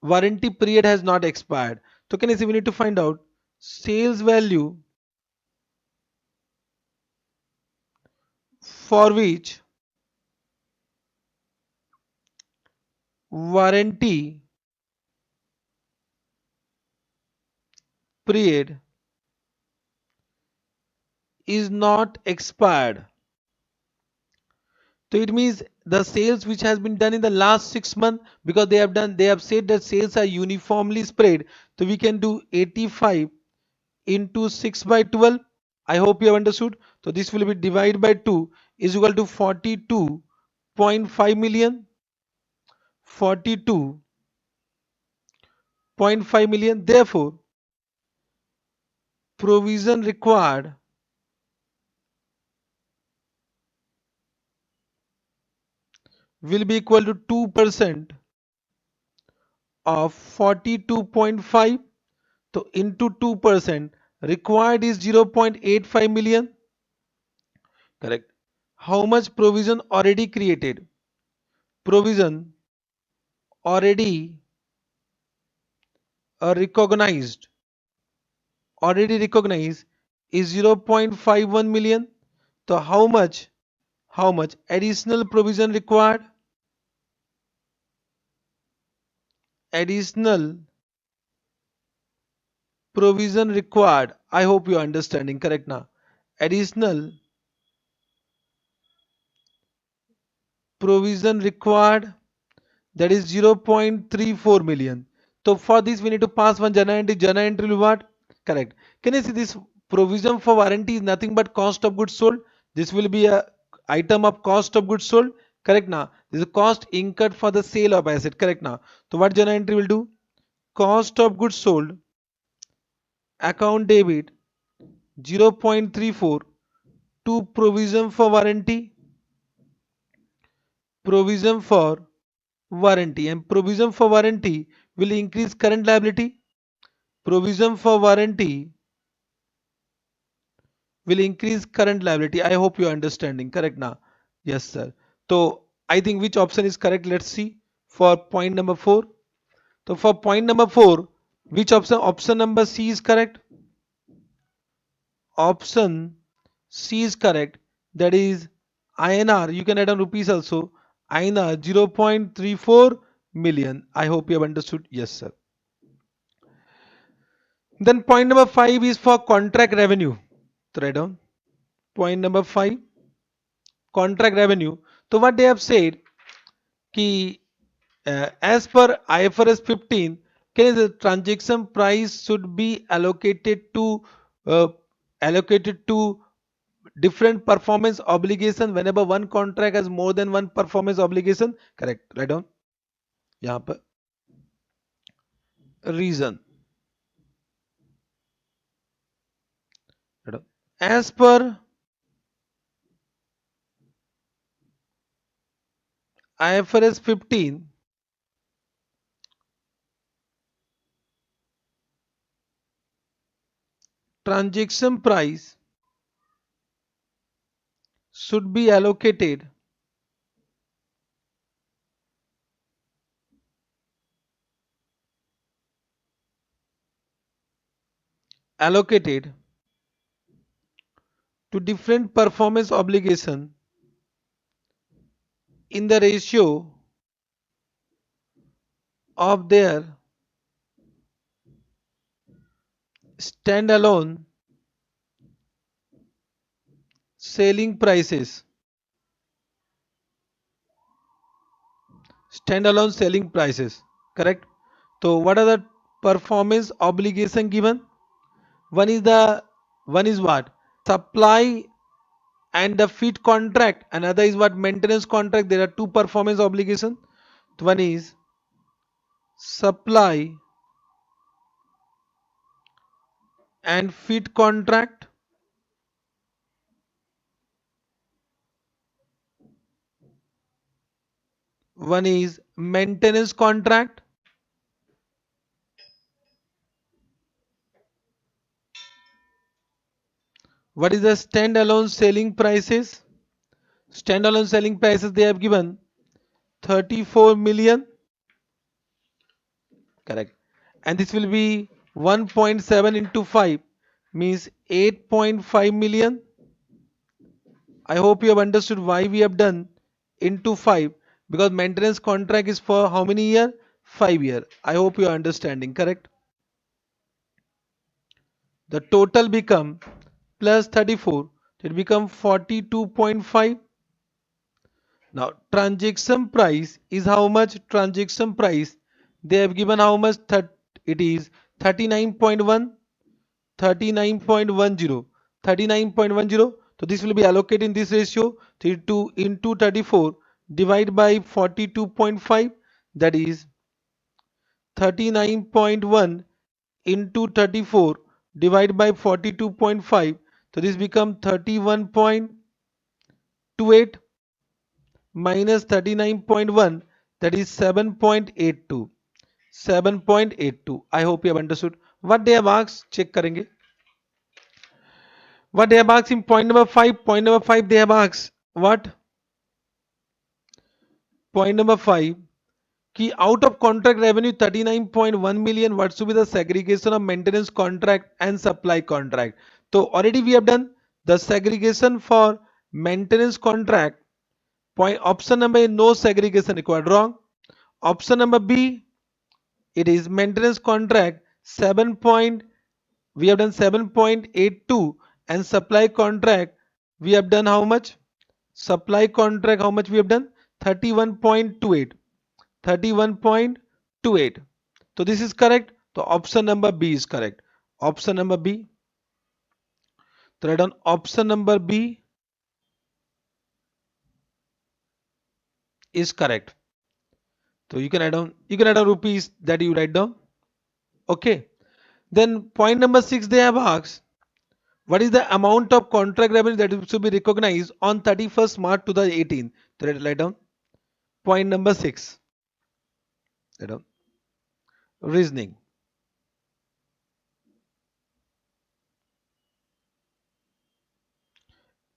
warranty period has not expired. So can you see we need to find out sales value for which warranty period is not expired. So it means the sales which has been done in the last 6 months, because they have said that sales are uniformly spread. So we can do 85 into 6 by 12. I hope you have understood. So this will be divided by 2 is equal to 42.5 million. 42.5 million. Therefore, provision required will be equal to 2% of 42.5. So into 2% required is 0.85 million. Correct. How much provision already created? Provision already recognized. Already recognized is 0.51 million. So how much additional provision required? Additional provision required. I hope you are understanding correct now. Additional provision required, that is 0.34 million. So for this we need to pass one journal entry. Journal entry will what? Correct. Can you see this provision for warranty is nothing but cost of goods sold. This will be a item of cost of goods sold. Correct now. This is cost incurred for the sale of asset. Correct now. So what journal entry will do? Cost of goods sold account debit 0.34 to provision for warranty, and provision for warranty will increase current liability. Provision for warranty will increase current liability. I hope you are understanding correct now. Yes sir. So I think which option is correct, let's see. For point number 4, so for point number 4, which option number C is correct? Option C is correct. That is INR. You can add on rupees also. INR 0.34 million. I hope you have understood. Yes, sir. Then point number 5 is for contract revenue. So write down. Point number 5, contract revenue. So what they have said, कि as per IFRS 15, can the transaction price should be uh, allocated to different performance obligation whenever one contract has more than one performance obligation. Correct. Write down यहाँ पर reason. Write down. As per IFRS 15, transaction price should be allocated to different performance obligation in the ratio of their standalone selling prices. Standalone selling prices. Correct. So what are the performance obligation given? One is what? Supply and the fit contract. Another is what? Maintenance contract. There are two performance obligations. One is supply and fit contract. One is maintenance contract. What is the standalone selling prices? Standalone selling prices they have given 34 million. Correct. And this will be 1.7 into 5 means 8.5 million. I hope you have understood why we have done into 5, because maintenance contract is for how many year? 5 year. I hope you are understanding. Correct. The total become plus 34. It become 42.5. Now transaction price is how much? Transaction price they have given how much? It is 39.1. 39.10. 39.10. So this will be allocated in this ratio 32 into 34 divided by 42.5, that is 39.1 into 34 divided by 42.5. So this become 31.28 minus 39.1, that is 7.82. 7.82. I hope you have understood. What they have asked, check करेंगे. What they have asked in point number 5? Point number 5 they have asked what? Point number 5, key out of contract revenue 39.1 million, what should be the segregation of maintenance contract and supply contract? So already we have done the segregation for maintenance contract. Point option number A, no segregation required. Wrong. Option number B, it is maintenance contract 7. We have done 7.82, and supply contract we have done how much? Supply contract how much we have done? 31.28. 31.28. So this is correct. So option number B is correct. Option number B. So write down option number B is correct. So you can add down rupees that you write down. Okay. Then point number 6 they have asked, what is the amount of contract revenue that should be recognized on 31st March 2018? So write down point number 6. Write down reasoning.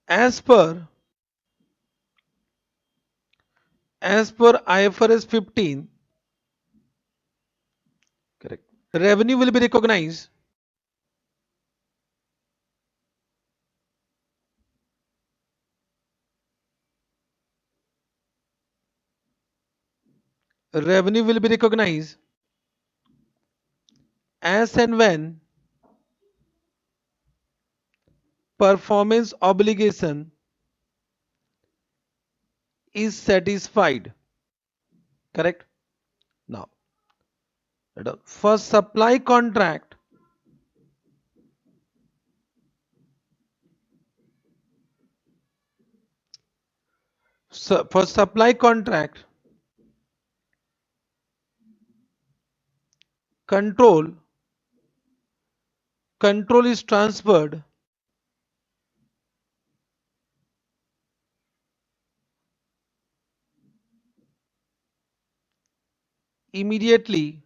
As per IFRS 15, correct. Revenue will be recognized. Revenue will be recognized as and when performance obligation is satisfied. Correct. Now, for supply contract, for supply contract, control is transferred immediately.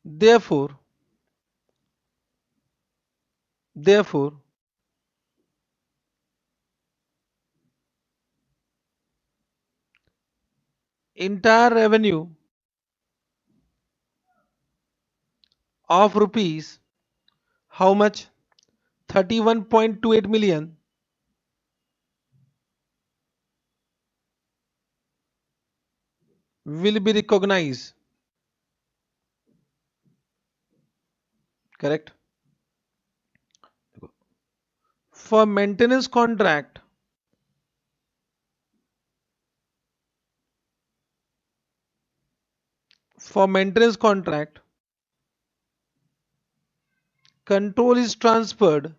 Therefore, therefore, entire revenue of rupees how much? 31.28 million will be recognized. Correct. For maintenance contract, for maintenance contract, control is transferred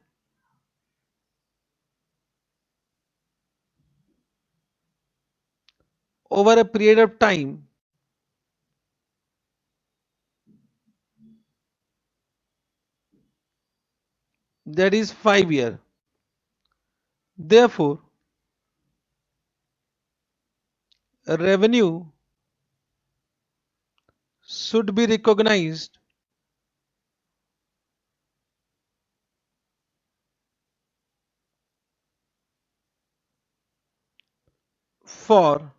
over a period of time, that is 5 years. Therefore, revenue should be recognized for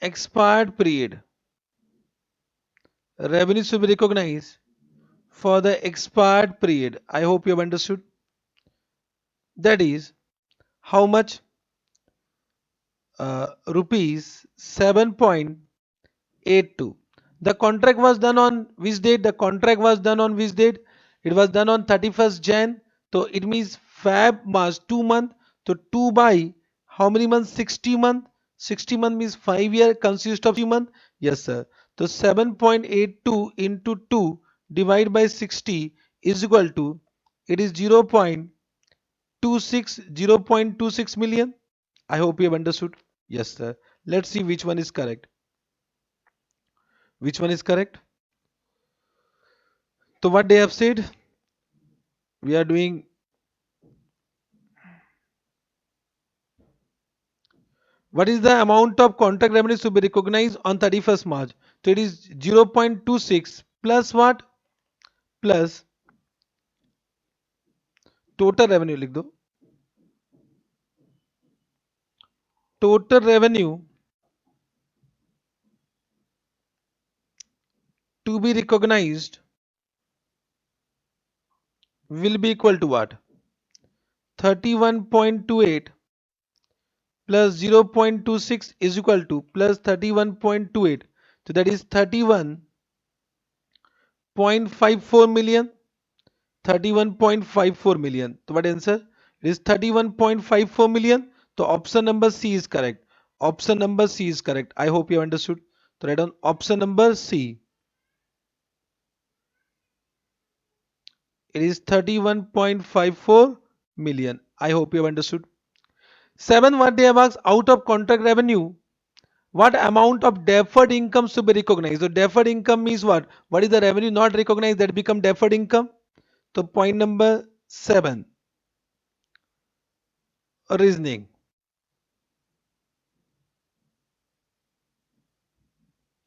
expired period. Revenue should be recognized for the expired period. I hope you have understood. That is how much? Rupees 7.82. The contract was done on which date? The contract was done on which date? It was done on 31st Jan. So it means Feb, March, 2 months. So 2 by how many months? 60 months. 60 month means 5 year consists of 60 months. Yes, sir. So 7.82 into 2 divided by 60 is equal to, it is 0.26 million. I hope you have understood. Yes, sir. Let's see which one is correct. Which one is correct? So what they have said, we are doing, what is the amount of contract revenues to be recognized on 31st March? So it is 0.26 plus what? Plus total revenue लिख दो. Total revenue to be recognized will be equal to what? 31.28 plus 0.26 is equal to plus 31.28. So that is 31.54 million. 31.54 million. So what answer? It is 31.54 million. So option number C is correct. Option number C is correct. I hope you have understood. So write down option number C. It is 31.54 million. I hope you have understood. 7. What they have asked, out of contract revenue, what amount of deferred income to be recognized? So deferred income means what? What is the revenue not recognized that become deferred income? So point number 7. Reasoning.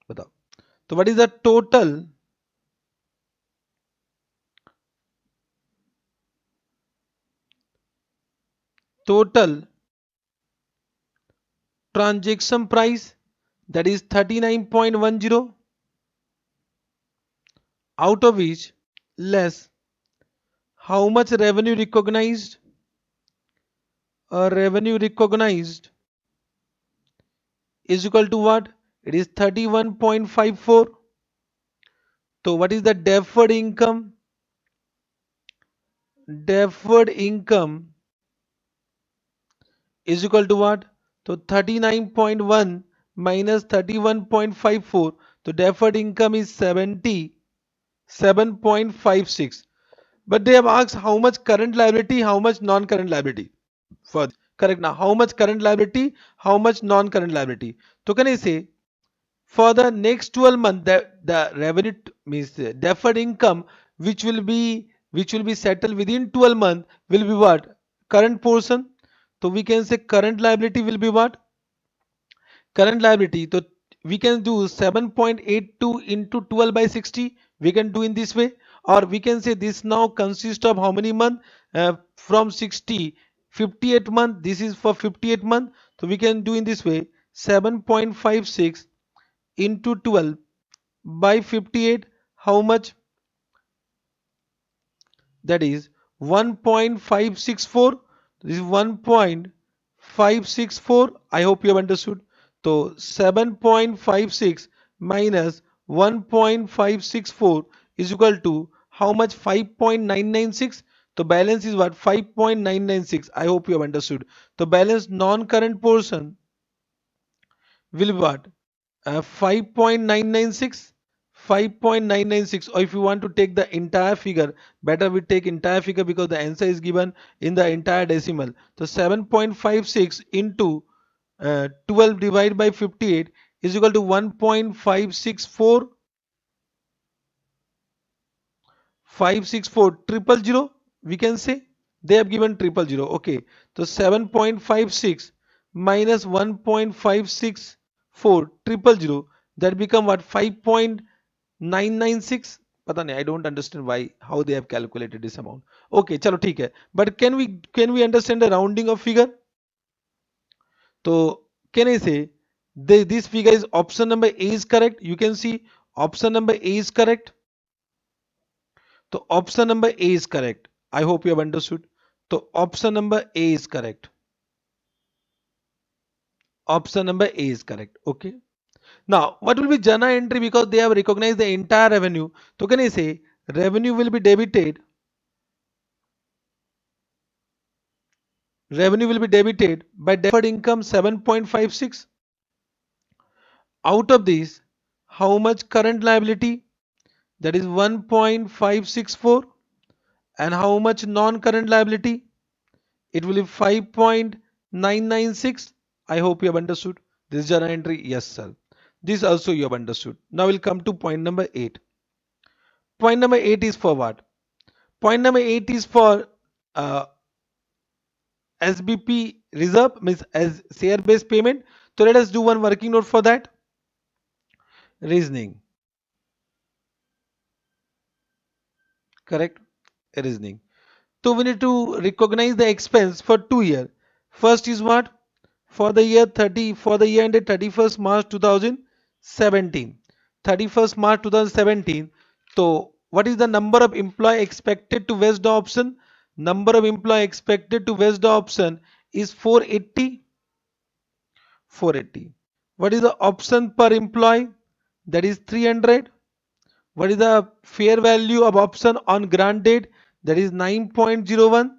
बताओ. So what is the total transaction price? That is 39.10, out of which less how much revenue recognized? Revenue recognized is equal to what? It is 31.54. So what is the deferred income? Deferred income is equal to what? So 39.1 minus 31.54. So deferred income is 77.56. But they have asked how much current liability, how much non-current liability. For correct now, how much current liability, how much non-current liability. So can I say for the next 12 months, the revenue means deferred income which will be settled within 12 months will be what? Current portion. So we can say current liability will be what? Current liability. So we can do 7.82 into 12 by 60. We can do in this way, or we can say this now consists of how many months? From 60, 58 month. This is for 58 month. So we can do in this way, 7.56 into 12 by 58. How much? That is 1.564. This is 1.564. I hope you have understood. So 7.56 minus 1.564 is equal to how much? 5.996. The balance is what? 5.996. I hope you have understood. The balance non-current portion will be what? 5.996. 5.996. Or if you want to take the entire figure, better we take entire figure because the answer is given in the entire decimal. So 7.56 into 12 divided by 58 is equal to 1.564 triple zero. We can say they have given triple zero. Okay, so 7.56 minus 1.564 triple zero, that become what? 5.996. पता नहीं, I don't understand why, how they have calculated this amount. Okay, चलो ठीक है. But can we understand the rounding of figure? So can I say this figure is option number A is correct? You can see option number A is correct. So option number A is correct. I hope you have understood. So option number A is correct. Option number A is correct. Okay. Now what will be journal entry because they have recognized the entire revenue. So can I say revenue will be debited. Revenue will be debited by deferred income 7.56. Out of this, how much current liability? That is 1.564. And how much non-current liability? It will be 5.996. I hope you have understood. This is journal entry. Yes, sir. This also you have understood. Now we'll come to point number 8. Point number 8 is for what? Point number 8 is for uh, SBP reserve, means as share based payment. So let us do one working note for that. Reasoning. Correct? Reasoning. So we need to recognize the expense for 2 years. First is what? For the year 30, for the year ended 31st March 2017. 31st March 2017. So what is the number of employee expected to vest the option? Number of employee expected to vest the option is 480. 480. What is the option per employee? That is 300. What is the fair value of option on grant date? That is 9.01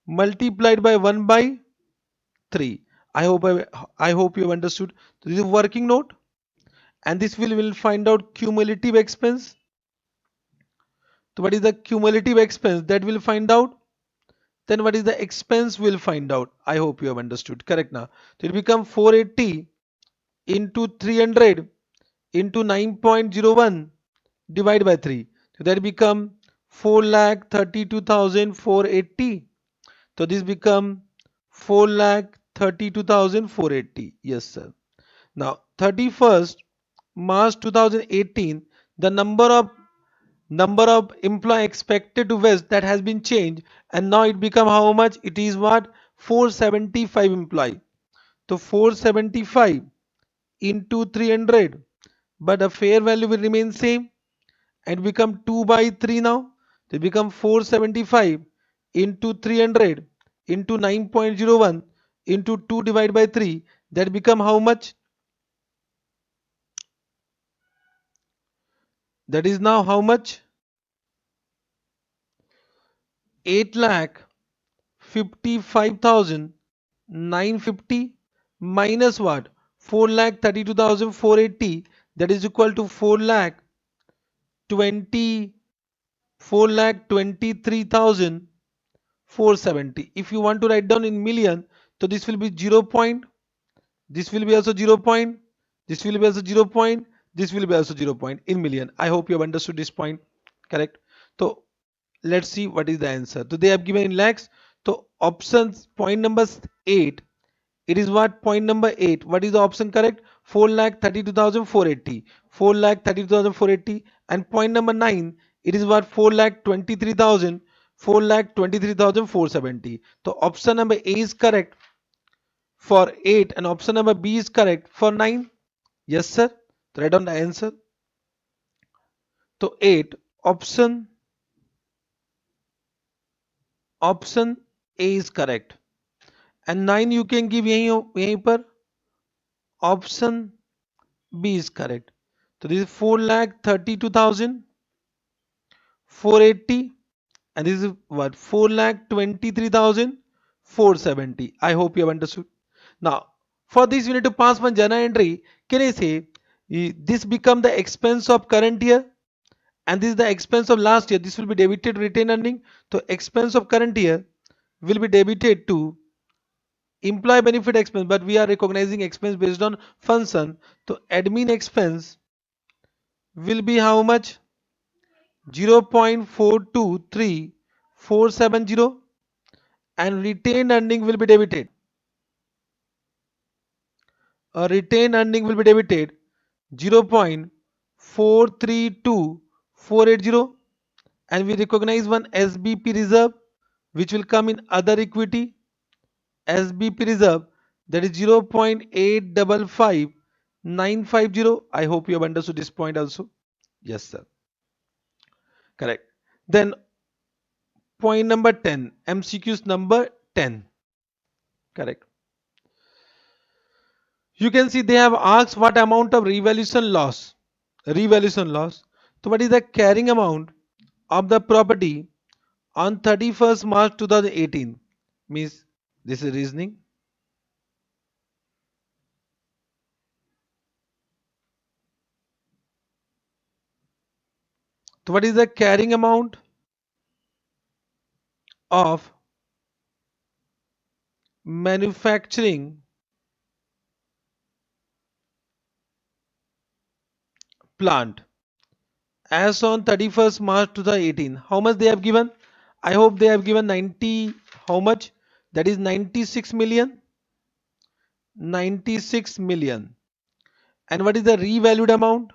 multiplied by 1 by 3. I hope you have understood. So this is working note, and this will find out cumulative expense. So what is the cumulative expense that will find out? Then what is the expense will find out. I hope you have understood. Correct now. So it become 480 into 300 into 9.01 divided by 3. So that become 4,32,480. So this become 4,32,480. Yes, sir. Now 31st March 2018, the number of employee expected to vest that has been changed, and now it become how much? It is what? 475 employee. So 475 into 300, but the fair value will remain same and become 2 by 3 now. They become 475 into 300 into 9.01 into 2 divided by 3. That become how much? That is now how much? 8 lakh 55,950 minus what? 4 lakh 32,480. That is equal to 4 lakh 20 4 lakh 23,470. If you want to write down in million, so this will be 0 point. This will be also 0 point. This will be also 0 point. This will be also 0 point in million. I hope you have understood this point. Correct. So let's see what is the answer. So they have given in lakhs. So options point number 8. It is what? Point number 8. What is the option correct? 4,32,480. 4,32,480. And point number 9. It is what? 4,23,000. 4,23,470. So option number A is correct for 8 and option number B is correct for 9. Yes, sir. Write down the answer. So 8 option A is correct. And 9 you can give यहीं पर option B is correct. So this is 4,32,480 and this is what? 4,23,470. I hope you have understood. Now for this we need to pass one journal entry. Can I say this become the expense of current year and this is the expense of last year? This will be debited retained earning. So expense of current year will be debited to employee benefit expense, but we are recognizing expense based on function. So admin expense will be how much? 0.423470 and retained earning will be debited. A retained earning will be debited 0.432480 and we recognize one SBP reserve which will come in other equity. SBP reserve that is 0.855950. I hope you have understood this point also. Yes, sir. Correct. Then point number 10, MCQs number 10. Correct. You can see they have asked what amount of revaluation loss. Revaluation loss. So what is the carrying amount of the property on 31st March 2018? Means this is reasoning. So what is the carrying amount of manufacturing plant as on 31st March 2018? How much they have given? I hope they have given 90. How much? That is 96 million. 96 million. And what is the revalued amount?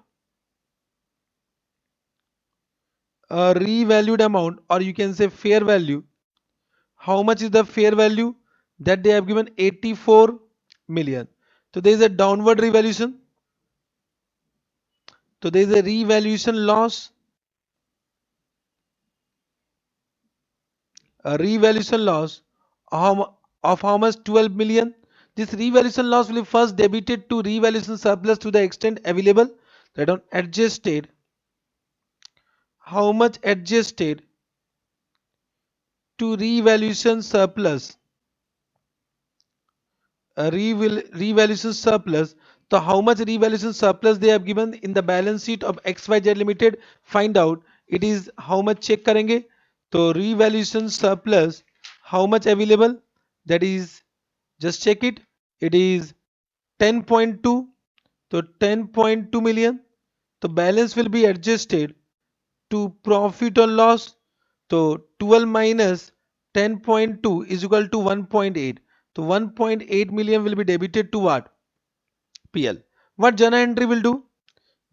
Revalued amount, or you can say fair value. How much is the fair value? That they have given 84 million. So there is a downward revaluation. So there is a revaluation loss. A revaluation loss of how much? 12 million. This revaluation loss will be first debited to revaluation surplus to the extent available. That on adjusted. How much adjusted to revaluation surplus? A revaluation surplus. So how much revaluation surplus they have given in the balance sheet of XYZ Limited? Find out. It is how much check करेंगे. So revaluation surplus how much available? That is, just check it. It is 10.2. So 10.2 million. The balance will be adjusted to profit or loss. So 12 minus 10.2 is equal to 1.8. So 1.8 million will be debited to what? PL. What journal entry will do?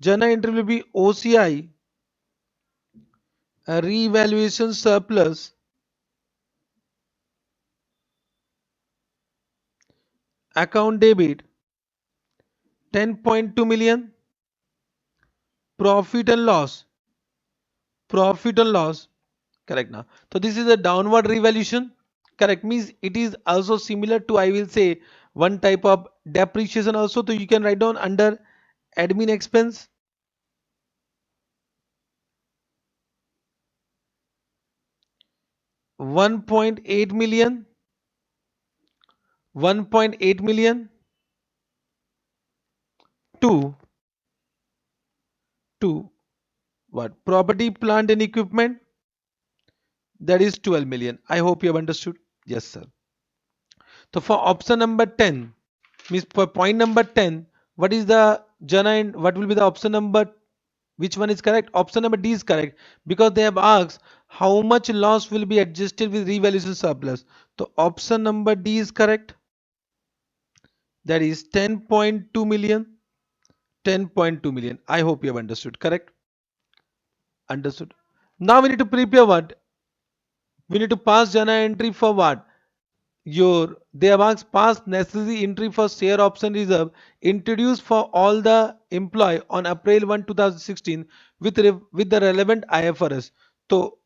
Journal entry will be OCI, a revaluation surplus, account debit 10.2 million, profit and loss, profit and loss. Correct now. So this is a downward revaluation. Correct means it is also similar to, I will say, one type of depreciation also. So you can write down under admin expense 1.8 million, 1.8 million to what? Property, plant and equipment, that is 12 million. I hope you have understood. Yes, sir. So for option number 10, means for point number 10, what is the jana and what will be the option number? Which one is correct? Option number D is correct because they have asked how much loss will be adjusted with revaluation surplus. So option number D is correct. That is 10.2 million. 10.2 million. I hope you have understood. Correct? Understood. Now we need to prepare what? We need to pass journal entry for what? Your They have asked pass necessary entry for share option reserve introduced for all the employee on April 1, 2016 with the relevant IFRS. So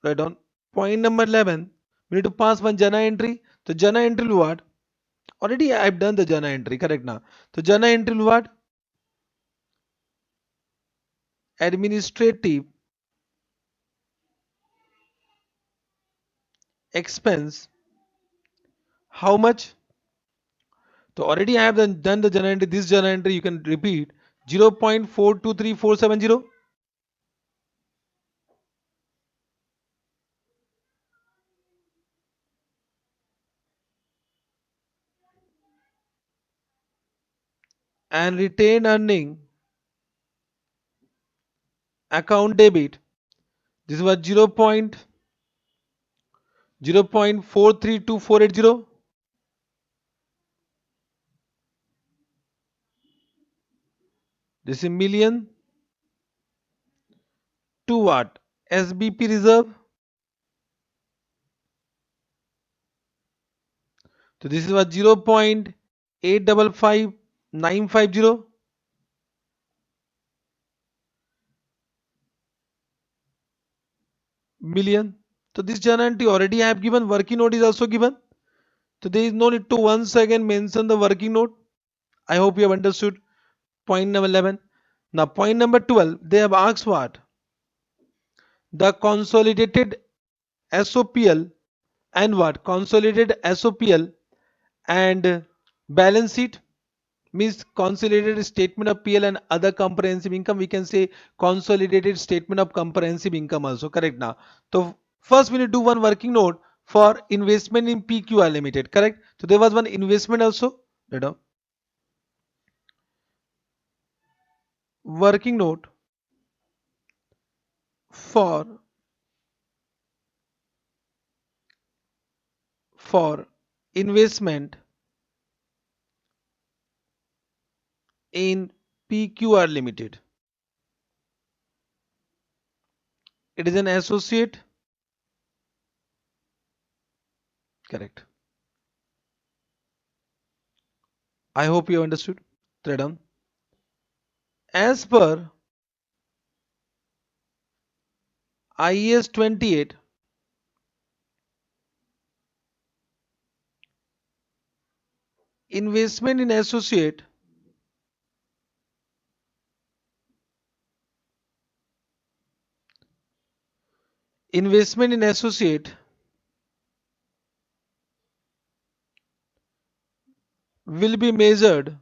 write down point number 11. We need to pass one journal entry. So journal entry will what? Already I've done the journal entry. Correct now. So journal entry will what? Administrative expense. How much? So already I have done the journal entry. This journal entry you can repeat 0.423470 and retained earning account debit. This was 0.432480. This is million to what? SBP reserve. So this is what 855,950 million. So this journal entry already I have given, working note is also given. So there is no need to once again mention the working note. I hope you have understood point number 11. Now point number 12, they have asked what? The consolidated SOPL and what? Consolidated SOPL and balance sheet means consolidated statement of PL and other comprehensive income. We can say consolidated statement of comprehensive income also. Correct now. So first we need to do one working note for investment in PQR Limited. Correct. So there was one investment also. Working note for for investment in PQR Limited. It is an associate. Correct. I hope you understood. Tradam. As per IAS 28, investment in associate will be measured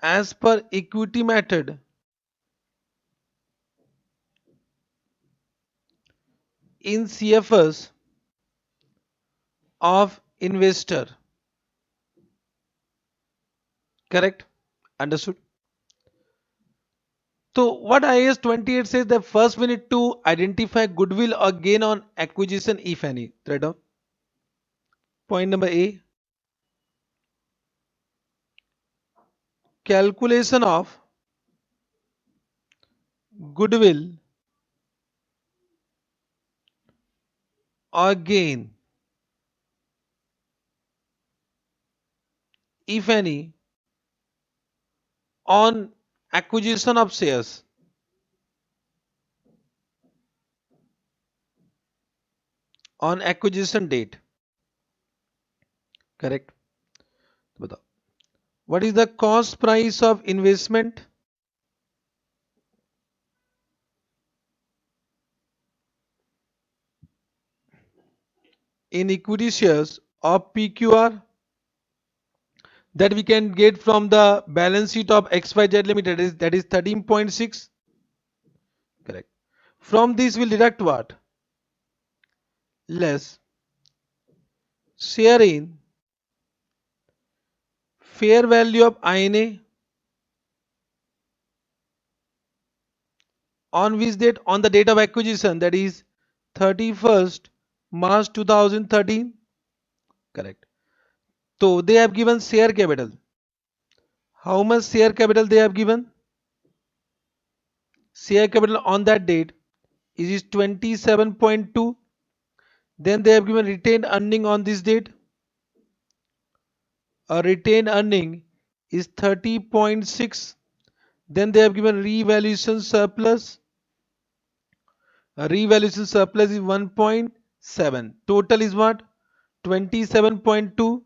as per equity method in CFS of investor. Correct? Understood? So what IAS 28 says that first we need to identify goodwill or gain on acquisition if any. Right on. Point number A, calculation of goodwill or gain if any on acquisition of shares on acquisition date. Correct? बताओ. What is the cost price of investment in equity shares of PQR that we can get from the balance sheet of XYZ Limited is that is 13.6. Correct. From this we'll deduct what? Less share in fair value of INA on which date? On the date of acquisition, that is 31st March 2013. Correct. So they have given share capital. How much share capital they have given? Share capital on that date is 27.2. Then they have given retained earning on this date. A retained earning is 30.6. Then they have given revaluation surplus. A revaluation surplus is 1.7. Total is what? 27.2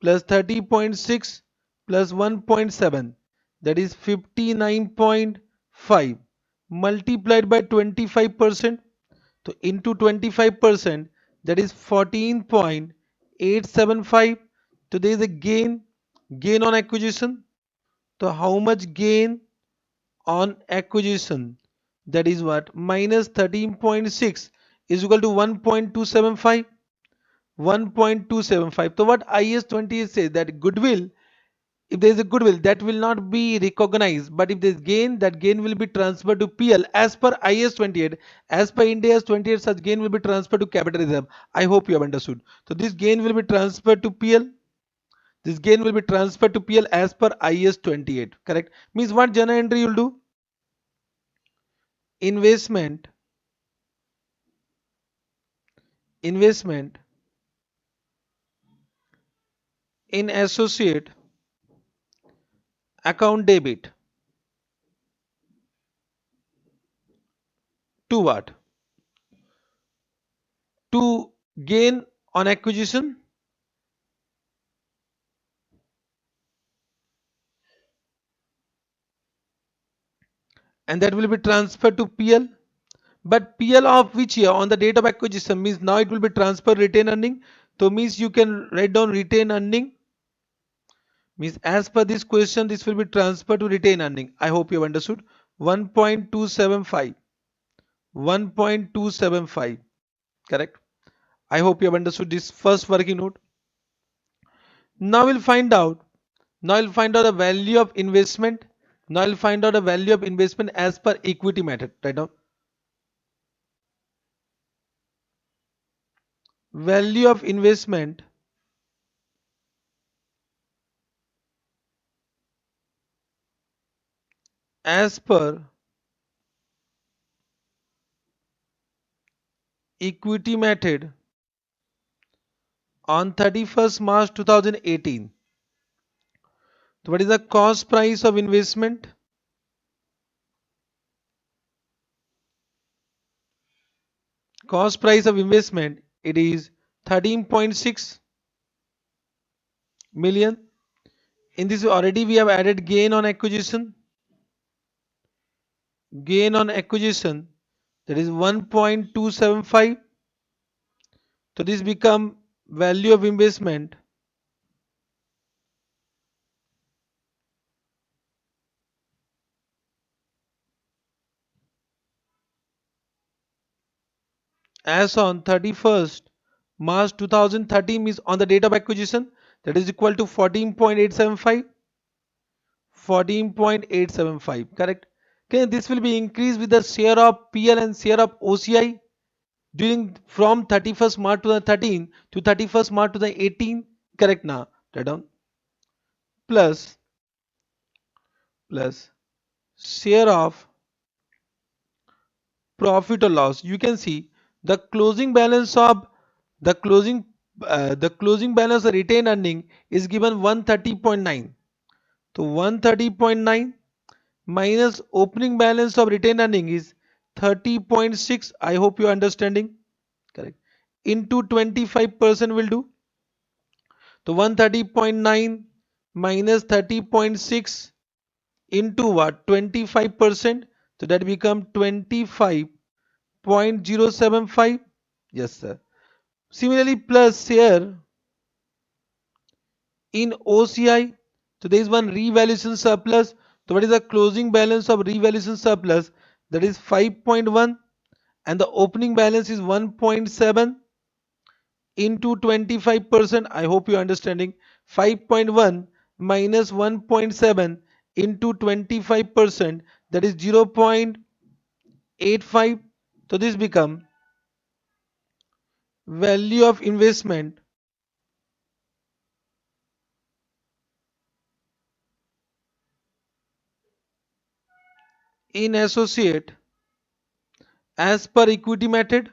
plus 30.6 plus 1.7, that is 59.5 multiplied by 25%. So into 25%, that is 14.875. So there is a gain on acquisition. So how much gain on acquisition? That is what? Minus 13.6 is equal to 1.275. 1.275. So what IS 20 says that goodwill, if there is a goodwill, that will not be recognized, but if there is gain, that gain will be transferred to PL as per IS 28. As per India's 28, such gain will be transferred to capital reserve. I hope you have understood. So this gain will be transferred to PL. This gain will be transferred to PL as per IS 28. Correct? Means what journal entry you'll do? Investment investment in associate account debit to what? To gain on acquisition, and that will be transferred to PL. But PL of which year? On the date of acquisition means now it will be transfer retained earning. So means you can write down retained earning means as per this question this will be transferred to retained earning. I hope you have understood. 1.275. 1.275. Correct. I hope you have understood this first working note. Now we'll find out. Now we'll find out the value of investment. Now we'll find out the value of investment as per equity method. Right now, value of investment as per equity method on 31st March 2018. So what is the cost price of investment? Cost price of investment it is 13.6 million. In this already we have added gain on acquisition. Gain on acquisition that is 1.275. So this become value of investment as on 31st March 2013 means on the date of acquisition that is equal to 14.875. 14.875. Correct. Okay, this will be increased with the share of PL and share of OCI during from 31st March 2013 to 31st March 2018. Correct now. Write down. Plus share of profit or loss. You can see the closing balance of the closing balance of retained earning is given 130.9. So 130.9 minus opening balance of retained earning is 30.6. I hope you are understanding. Correct. Into 25% will do. So 130.9 minus 30.6 into what? 25%. So that become 25.075. Yes, sir. Similarly, plus share in OCI. So there is one revaluation surplus. So what is the closing balance of revaluation surplus? That is 5.1 and the opening balance is 1.7 into 25%. I hope you are understanding. 5.1 minus 1.7 into 25%, that is 0.85. So this become value of investment in associate as per equity method.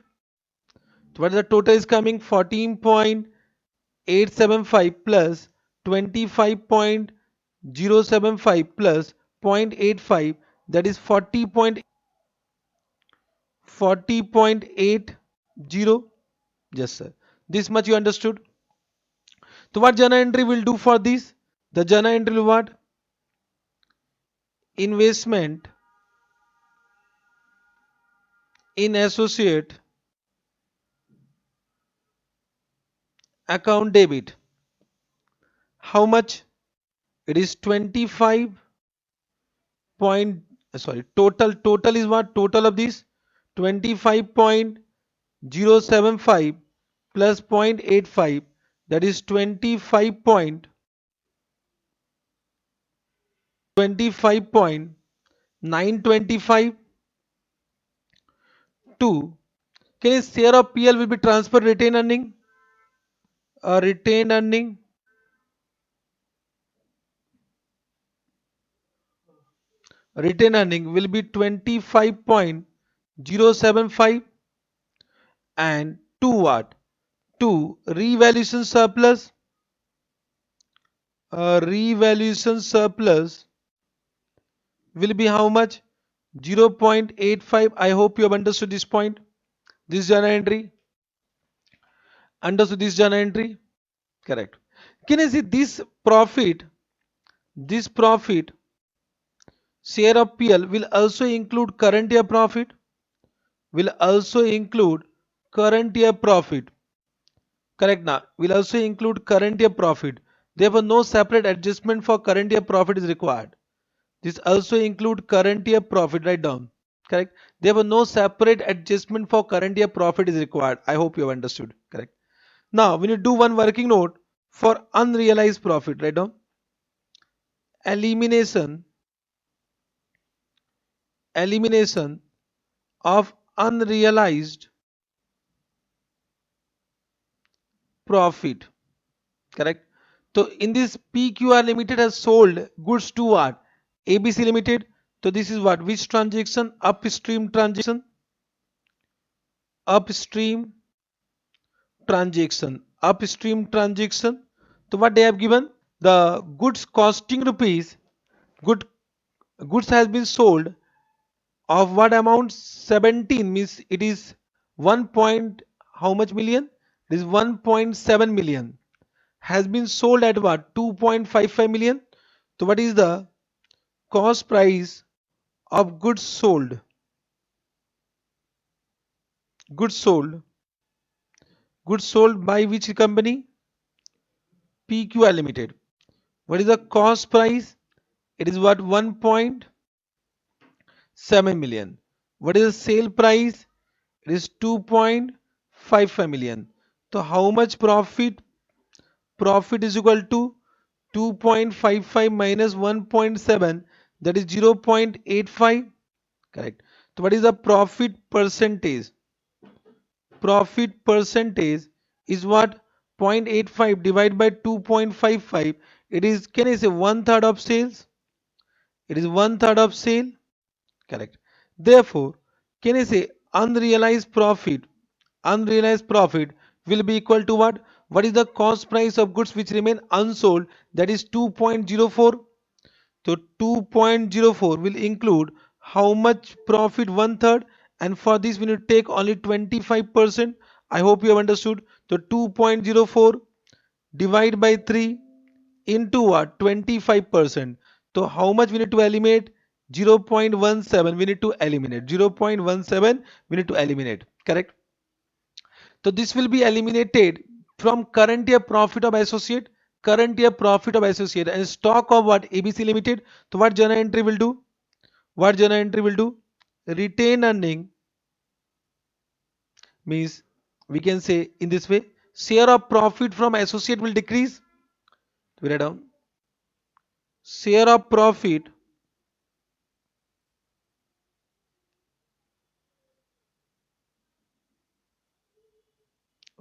So what is the total is coming? 14.875 plus 25.075 plus 0.85, that is 40.80. Yes, sir. This much you understood. So what journal entry will do for this? The journal entry will what? Investment in associate account debit. How much? It is 25 point, sorry, total is what? Total of this 25.075 plus 0.85, that is 25.925 to, can a share of PL will be transferred retained earning? Retained earning will be 25.075 and to what? to revaluation surplus. Revaluation surplus will be how much? 0.85. I hope you have understood this point. This journal entry. Understood this journal entry? Correct. Can I see this profit? This profit share of PL will also include current year profit. Will also include current year profit. Correct now. Will also include current year profit. Therefore, no separate adjustment for current year profit is required. This also include current year profit. Write down. Correct. Therefore, no separate adjustment for current year profit is required. I hope you have understood. Correct. Now, when you do one working note for unrealized profit, write down elimination, elimination of unrealized profit. Correct. So in this PQR Limited has sold goods to what? ABC Limited. So this is what? Which transaction? Upstream transaction. Upstream transaction. Upstream transaction. So what they have given? The goods costing rupees. Good goods has been sold of what amount? 17 means it is 1 point how much million? It is 1.7 million. Has been sold at what? 2.55 million. So what is the cost price of goods sold? Goods sold. Goods sold by which company? PQR Limited. What is the cost price? It is what? 1.7 million. What is the sale price? It is 2.55 million. So how much profit? Profit is equal to 2.55 minus 1.7, that is 0.85. Correct. So what is the profit percentage? Profit percentage is what? 0.85 divided by 2.55. It is, can I say, one third of sales? It is one third of sale. Correct. Therefore, can I say unrealized profit? Unrealized profit will be equal to what? What is the cost price of goods which remain unsold? That is 2.04. So 2.04 will include how much profit? One third. And for this we need to take only 25%. I hope you have understood. So 2.04 divide by 3 into what? 25%. So how much we need to eliminate? 0.17 we need to eliminate. 0.17 we need to eliminate. Correct. So this will be eliminated from current year profit of associate. Current year profit of associate and stock of what? ABC Limited. So what journal entry will do? What journal entry will do? Retain earning means, we can say in this way, share of profit from associate will decrease. We write down share of profit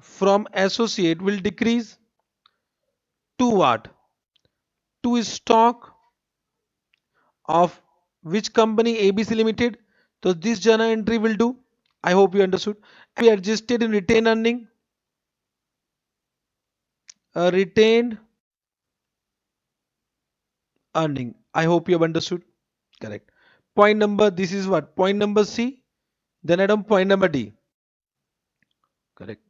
from associate will decrease to what? To stock of which company? ABC Limited. So this journal entry will do. I hope you understood. We adjusted in retain earning. Retained earning. I hope you have understood. Correct. Point number, this is what? Point number C. Then add on point number D. Correct.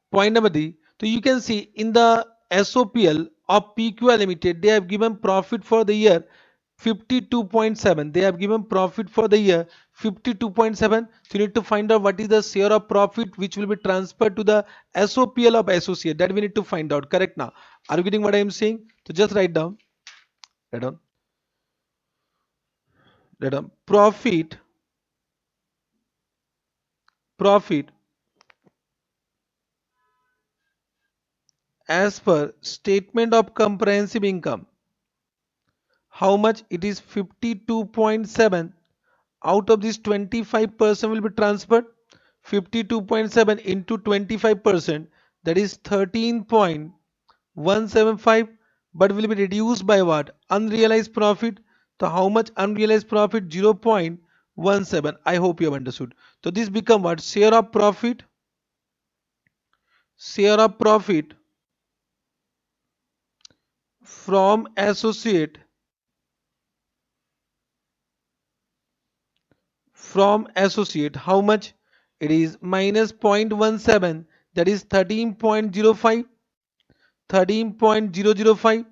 Point number D. So you can see in the SOPL of PQL Limited, they have given profit for the year 52.7. They have given profit for the year 52.7. So you need to find out what is the share of profit which will be transferred to the SOPL of associate. That we need to find out. Correct now. Are you getting what I am saying? So just write down. Write down. Write down. Profit. Profit as per statement of comprehensive income. How much? It is 52.7. Out of this 25% will be transferred. 52.7 into 25%, that is 13.175, but will be reduced by what? Unrealized profit. So how much unrealized profit? 0.17. I hope you have understood. So this become what? Share of profit. share of profit from associate, how much? It is minus 0.17, that is 13.05. 13.005.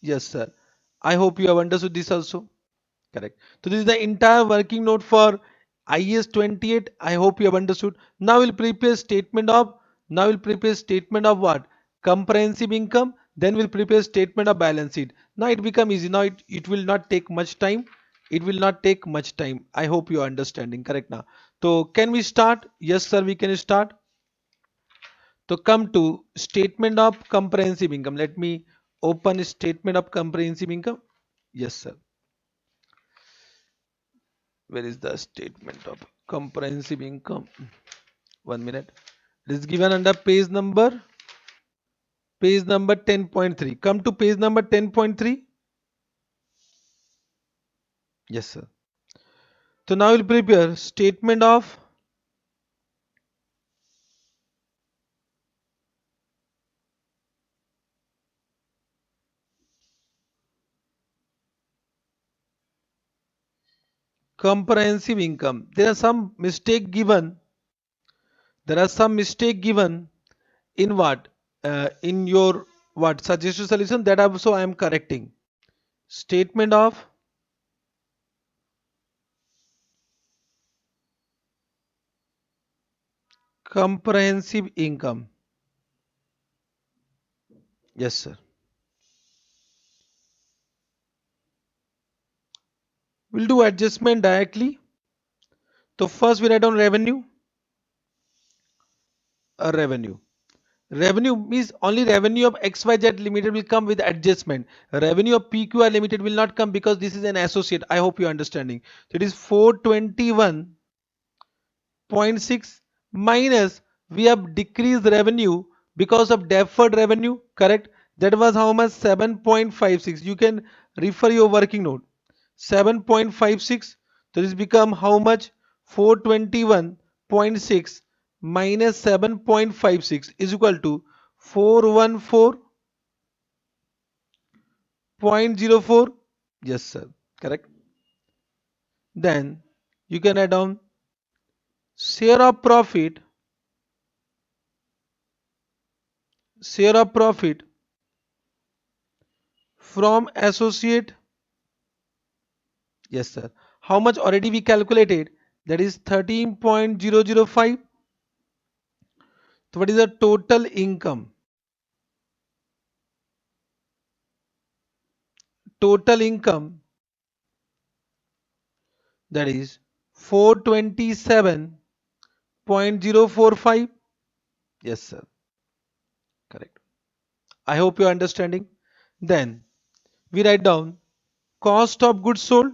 Yes, sir. I hope you have understood this also. Correct. So this is the entire working note for IS 28. I hope you have understood. Now we'll prepare statement of what? Comprehensive income. Then we'll prepare statement of balance sheet. Now it become easy. Now it will not take much time. It will not take much time. I hope you are understanding. Correct now. So can we start? Yes, sir. We can start. To come to statement of comprehensive income. Let me open statement of comprehensive income. Yes, sir. Where is the statement of comprehensive income? 1 minute. It is given under page number 10.3. Come to page number 10.3. Yes, sir. So now we'll prepare statement of comprehensive income. There are some mistake given. There are some mistake given in what? In your what suggested solution, that also I am correcting. Statement of comprehensive income. Yes, sir. We'll do adjustment directly. So first we write down revenue. Revenue. Revenue means only revenue of XYZ Limited will come with adjustment. Revenue of PQR Limited will not come because this is an associate. I hope you're understanding. So it is 421.6 minus we have decreased revenue because of deferred revenue. Correct. That was how much? 7.56. You can refer your working note. 7.56. So this become how much? 421.6 minus 7.56 is equal to 414.04. Yes, sir. Correct. Then you can add on share of profit, share of profit from associate. Yes, sir. How much already we calculated? That is 13.005. So what is the total income? Total income, that is 427.045. Yes, sir. Correct. I hope you're understanding. Then we write down cost of goods sold.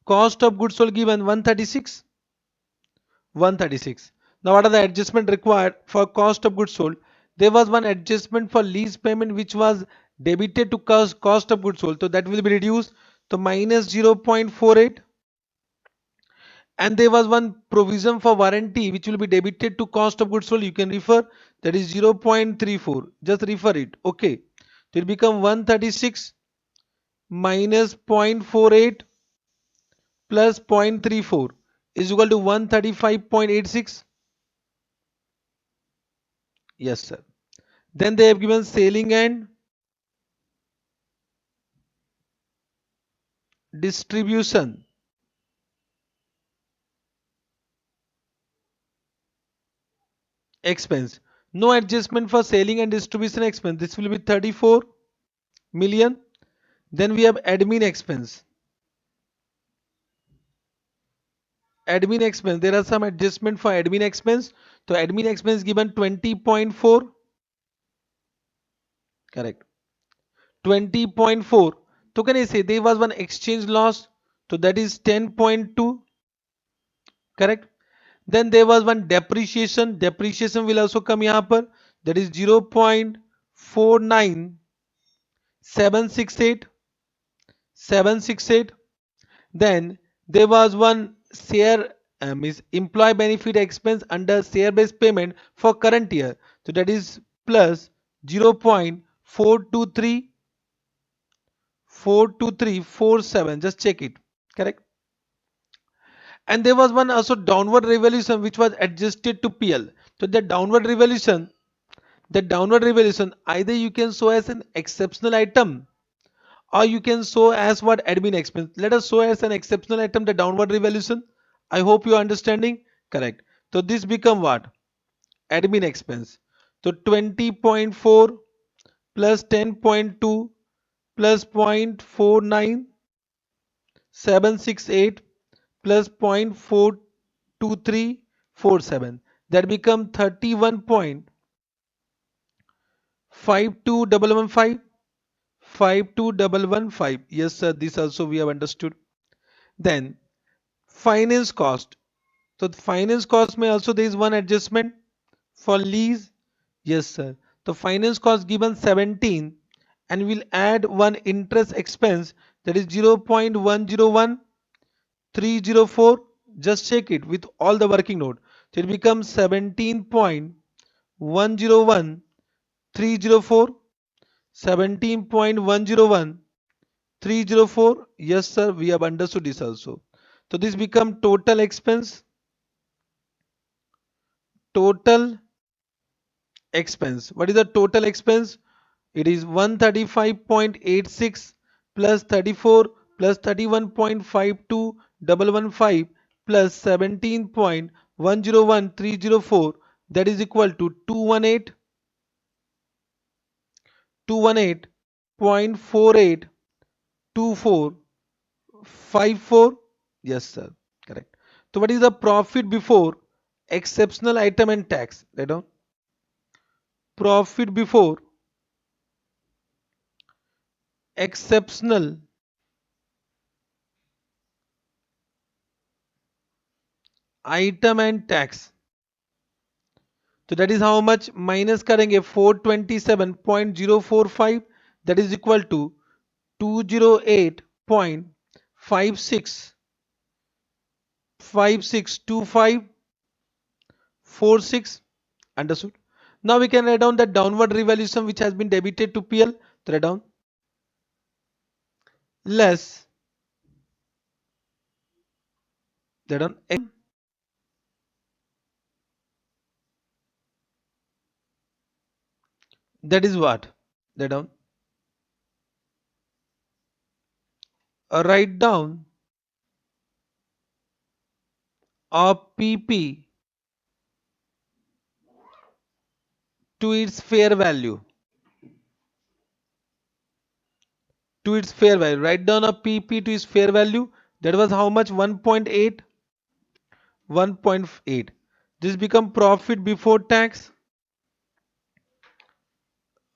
Cost of goods sold given 136. 136. Now what are the adjustment required for cost of goods sold? There was one adjustment for lease payment which was debited to cost of goods sold. So that will be reduced to minus 0.48. And there was one provision for warranty which will be debited to cost of goods sold. You can refer, that is 0.34. Just refer it. Okay. So it become 136 minus 0.48 plus 0.34 is equal to 135.86. Yes, sir. Then they have given selling and distribution expense. No adjustment for selling and distribution expense. This will be 34 million. Then we have admin expense. Admin expense. There are some adjustment for admin expense. So admin expense given 20.4. Correct. 20.4. So can I say there was one exchange loss? So that is 10.2. Correct. Then there was one depreciation. Depreciation will also come here. That is 0.49768. 768. Then there was one share means employee benefit expense under share based payment for current year. So that is plus 0.42347. Just check it. Correct. And there was one also downward revaluation which was adjusted to PL. So the downward revaluation either you can show as an exceptional item or you can show as what admin expense. Let us show as an exceptional item the downward revaluation. I hope you are understanding. Correct. So this become what? Admin expense. So 20.4 plus 10.2 plus 0.49768 plus 0.42347, that become 31.52115. 52115. Yes sir, this also we have understood. Then finance cost. So the finance cost may also there is one adjustment for lease. Yes sir. The finance cost given 17 and we'll add one interest expense, that is 0.101304. Just check it with all the working note. So it becomes 17.101304. 17.101304. Yes sir, we have understood this also. So this become total expense. Total expense. What is the total expense? It is 135.86 plus 34 plus 31.52115 plus 17.101304, that is equal to 218.482454. Yes sir, correct. So what is the profit before exceptional item and tax? Write down. Profit before exceptional item and tax. So that is how much minus करेंगे 427.045, that is equal to 208.562546. Understood. Now we can write down the downward revaluation which has been debited to PL. So write down less, write down that is what? Write down write down a PP to its fair value. To its fair value. Write down a PP to its fair value. That was how much? 1.8. 1.8. This become profit before tax.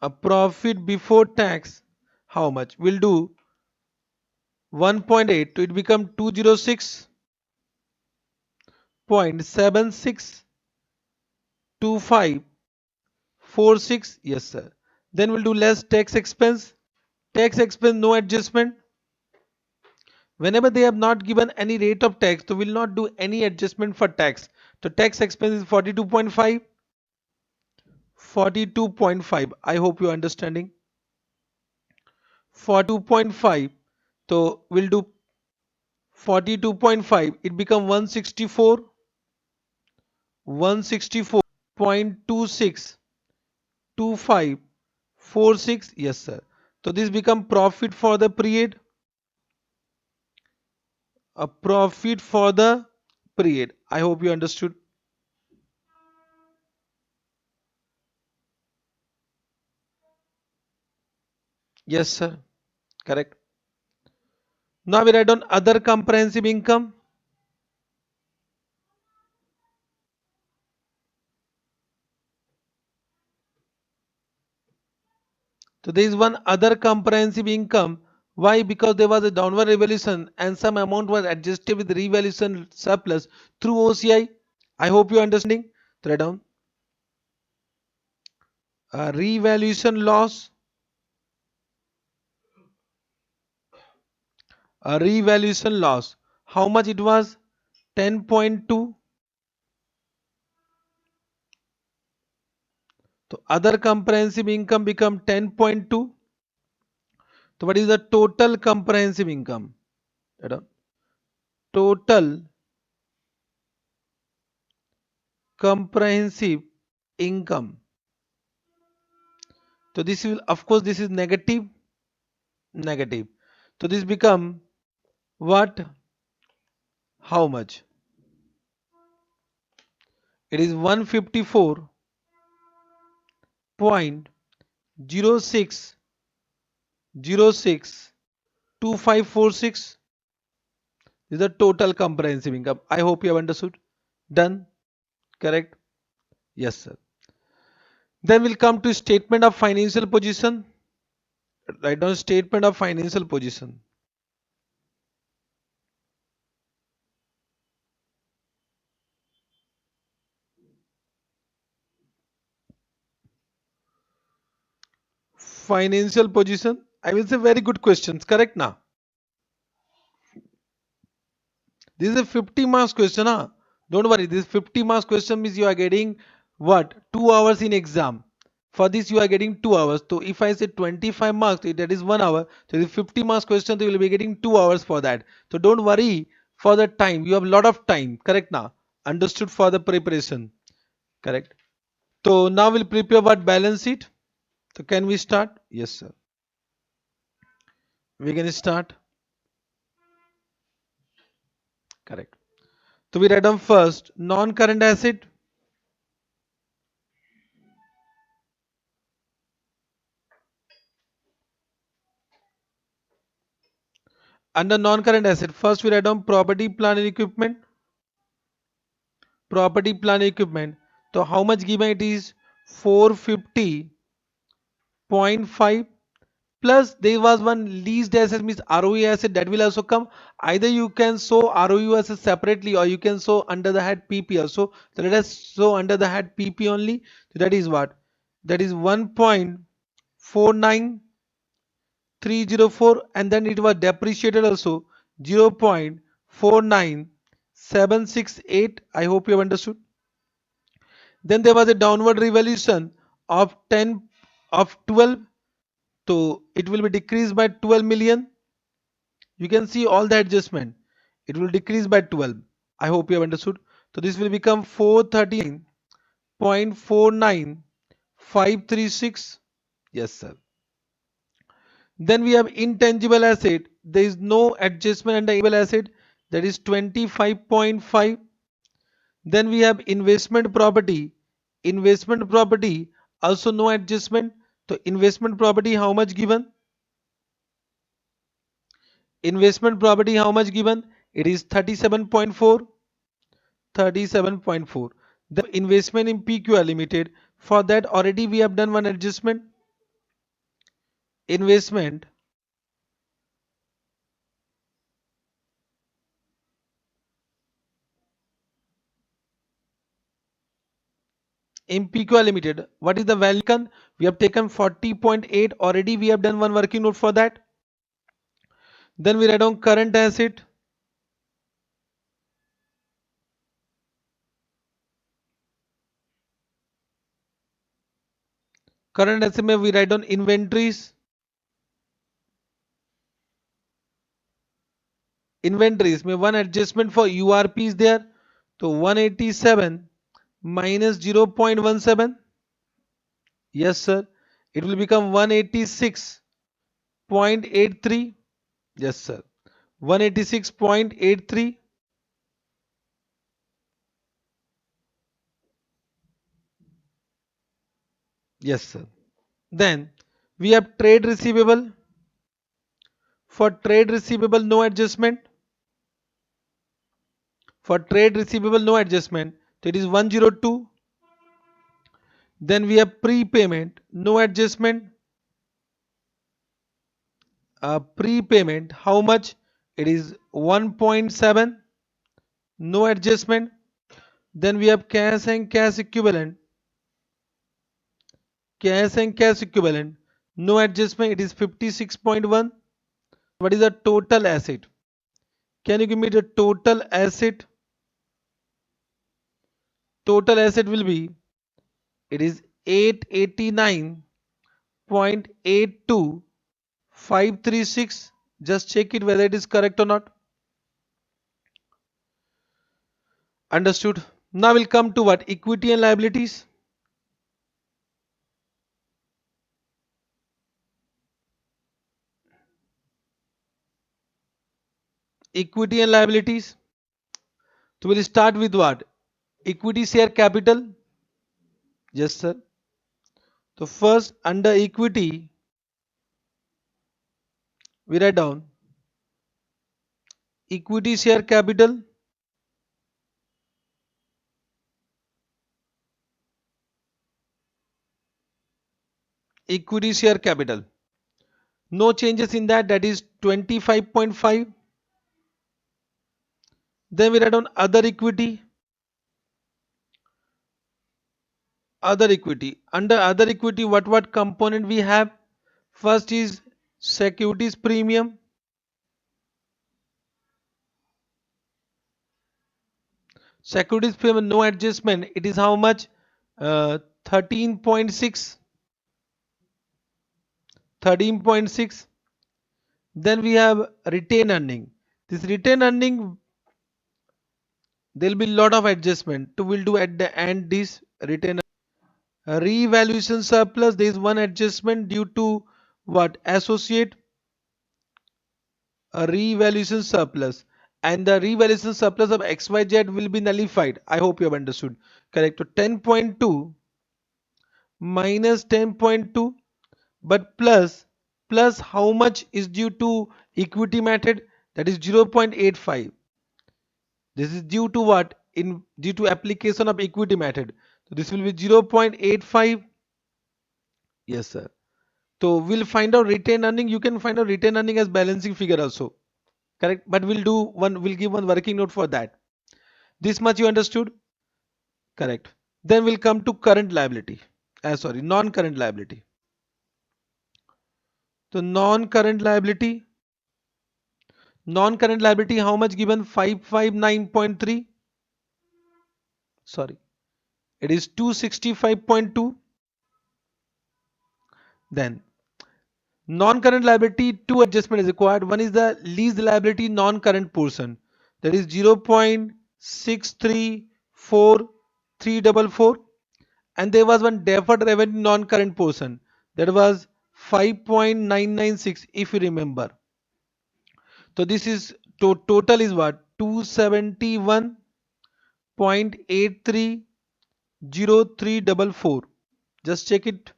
A profit before tax. How much? We'll do 1.8. So it become 206.762546. Yes, sir. Then we'll do less tax expense. Tax expense, no adjustment. Whenever they have not given any rate of tax, so we'll not do any adjustment for tax. So tax expense is 42.5. 42.5. I hope you're understanding. 42.5. So we'll do 42.5. It become 164. 164.262546. Yes, sir. So this become profit for the period. A profit for the period. I hope you understood. Yes, sir. Correct. Now we write on other comprehensive income. So there is one other comprehensive income. Why? Because there was a downward revaluation and some amount was adjusted with revaluation surplus through OCI. I hope you are understanding. So write down revaluation loss. A revaluation loss. How much it was? 10.2. So other comprehensive income become 10.2. So what is the total comprehensive income? Total comprehensive income. So this will, of course, this is negative, negative. So this become what? How much? It is 154.06062546. This is the total comprehensive income. I hope you have understood. Done? Correct? Yes, sir. Then we'll come to statement of financial position. Write down statement of financial position. Financial position. I will say very good questions. Correct now. This is a 50 marks question. Huh? Don't worry. This 50 marks question means you are getting what? 2 hours in exam. For this you are getting 2 hours. So if I say 25 marks, that is 1 hour. So the 50 marks question, you will be getting 2 hours for that. So don't worry for the time. You have a lot of time. Correct now. Understood for the preparation. Correct. So now we'll prepare what balance sheet. So can we start? Yes, sir. We can start. Correct. So we write down first non-current asset. Under non-current asset, first we write down property, plant and equipment. Property, plant and equipment. So how much given? It is 450.5, plus there was one leased asset means ROE asset, that will also come. Either you can show ROU asset separately or you can show under the head PP also. So let us show under the head PP only. So that is what? That is 1.49304, and then it was depreciated also 0.49768. I hope you have understood. Then there was a downward revaluation of 10 of 12, so it will be decreased by 12 million. You can see all the adjustment. It will decrease by 12. I hope you have understood. So this will become 439.49536. Yes, sir. Then we have intangible asset. There is no adjustment under intangible asset. That is 25.5. Then we have investment property. Investment property also no adjustment. So investment property how much given? Investment property how much given? It is 37.4. 37.4. The investment in PQR Limited. For that already we have done one adjustment. Investment in PQR Limited. What is the value? We have taken 40.8. Already we have done one working note for that. Then we write down current asset. Current asset में we write down inventories. Inventories में one adjustment for URP is there. So 187 minus 0.17. Yes, sir. It will become 186.83. Yes, sir. 186.83. Yes, sir. Then we have trade receivable. For trade receivable, no adjustment. For trade receivable, no adjustment. So it is 102. Then we have prepayment, no adjustment. Prepayment, how much? It is 1.7, no adjustment. Then we have cash and cash equivalent. Cash and cash equivalent, no adjustment. It is 56.1. What is the total asset? Can you give me the total asset? total asset will be, it is 889.82536. Just check it whether it is correct or not. Understood. Now we'll come to what? Equity and liabilities. Equity and liabilities. So we'll start with what? Equity share capital. Yes, sir. So first under equity, we write down equity share capital. Equity share capital. No changes in that. That is 25.5. Then we write down other equity. Other equity. Under other equity, what component we have? First is securities premium. Securities premium, no adjustment. It is how much? 13.6. 13.6. Then we have retain earning. This retain earning, there will be lot of adjustment. So we'll do at the end this retain revaluation surplus. There is one adjustment due to what? Associate a revaluation surplus, and the revaluation surplus of XYZ will be nullified. I hope you have understood. Correct. So 10.2 minus 10.2, but plus how much is due to equity method? That is 0.85. This is due to what? In due to application of equity method. So this will be 0.85. Yes, sir. So we'll find out retain earning. You can find out retain earning as balancing figure also. Correct. But we'll give one working note for that. This much you understood? Correct. Then we'll come to current liability. Sorry, non-current liability. So non-current liability. Non-current liability, how much given? 559.3. Sorry. It is 265.2. Then non-current liability, two adjustment is required. One is the lease liability non-current portion. That is 0.634344. And there was one deferred revenue non-current portion. That was 5.996 if you remember. So this is total is what? 271.830344. Just check it.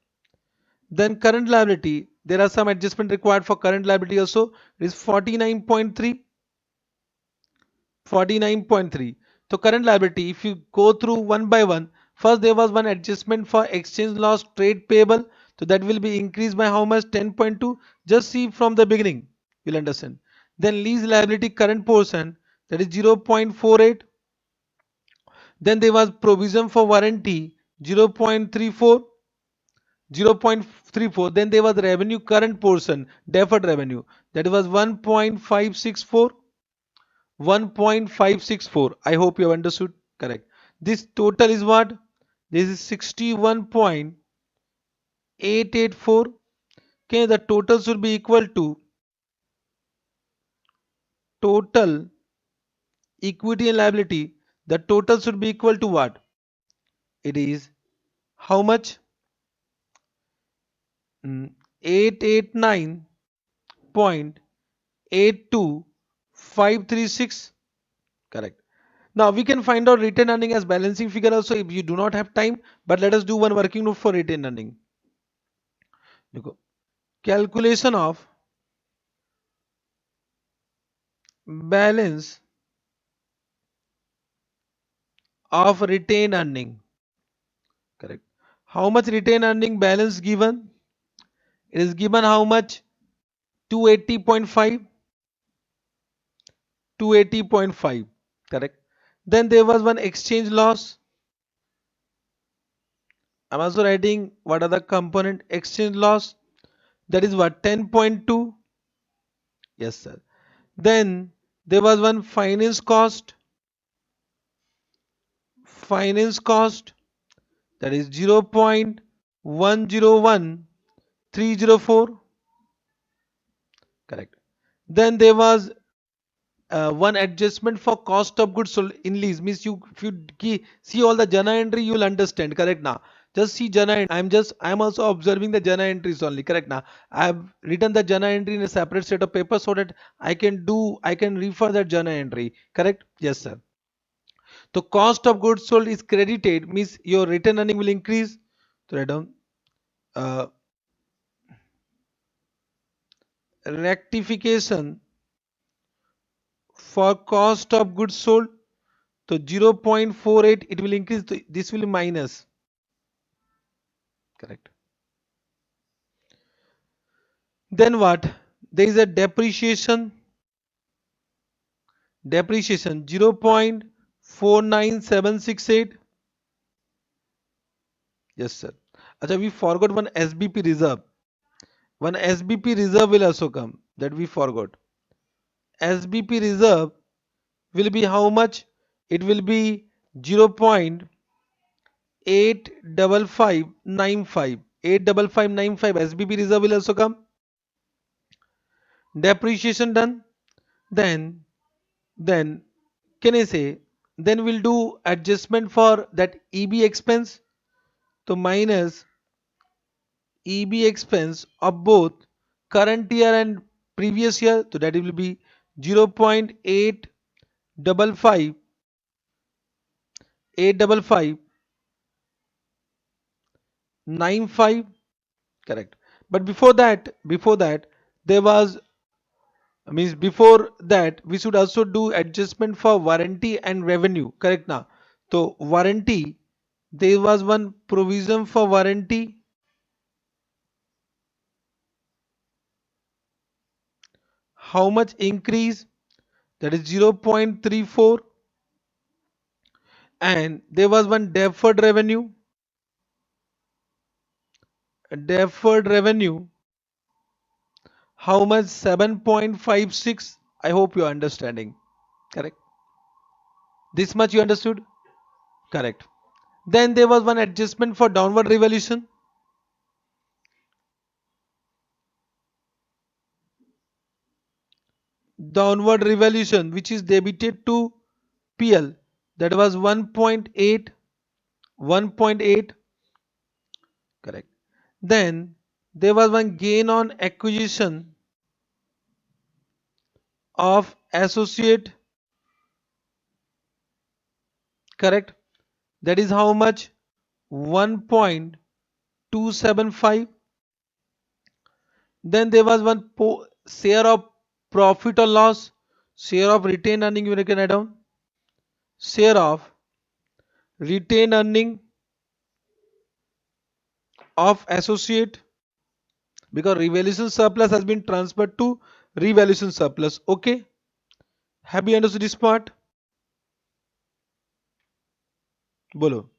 Then current liability, there are some adjustment required for current liability also. It is 49.3. 49.3. So current liability, if you go through one by one, first there was one adjustment for exchange loss trade payable. So that will be increased by how much? 10.2. Just see from the beginning, you'll understand. Then lease liability current portion, that is 0.48. Then there was provision for warranty 0.34. 0.34. Then there was revenue current portion, deferred revenue, that was 1.564. 1.564. I hope you have understood. Correct. This total is what? This is 61.884. Okay, the total should be equal to total equity and liability. The total should be equal to what? It is how much? 889.82536. Correct. Now we can find out return earning as balancing figure also if you do not have time. But let us do one working note for return earning. देखो, calculation of balance of retained earning. Correct. How much retained earning balance given? It is given how much? 280.5. 280.5. Correct. Then there was one exchange loss. I'm also writing what are the component exchange loss. That is what? 10.2. Yes, sir. Then there was one finance cost. finance cost, that is 0.101304. Correct. Then there was one adjustment for cost of goods sold in lease. Means you, if you see all the jana entry, you will understand. Correct now. Just see jana. I'm also observing the jana entries only. Correct now. I have written the jana entry in a separate set of paper so that I can refer that jana entry. Correct. Yes, sir. The cost of goods sold is credited, means your return earning will increase. So write down uh, rectification for cost of goods sold. So 0.48 it will increase. This will minus. Correct. Then what? There is a depreciation. Depreciation 0.49768. Yes, sir. Acha, we forgot one SBP reserve. One SBP reserve will also come. That we forgot. SBP reserve will be how much? It will be 0.85595. 85595 SBP reserve will also come. Depreciation done. Then, then can I say? Then we'll do adjustment for that EB expense. So minus EB expense of both current year and previous year. So that will be 0.855 95. Correct. But before that, there was, means before that we should also do adjustment for warranty and revenue. Correct now. So warranty, there was one provision for warranty. How much increase? That is 0.34. And there was one deferred revenue. Deferred revenue. How much? 7.56. I hope you are understanding. Correct. This much you understood? Correct. Then there was one adjustment for downward revaluation. Downward revaluation which is debited to PL, that was 1.8. 1.8. Correct. Then there was one gain on acquisition of associate. Correct. That is how much? 1.275. Then there was one share of profit or loss. Share of retained earning, you can add on. Share of retained earning of associate, because revaluation surplus has been transferred to revaluation surplus. Okay. Have you understood this part? Bolo.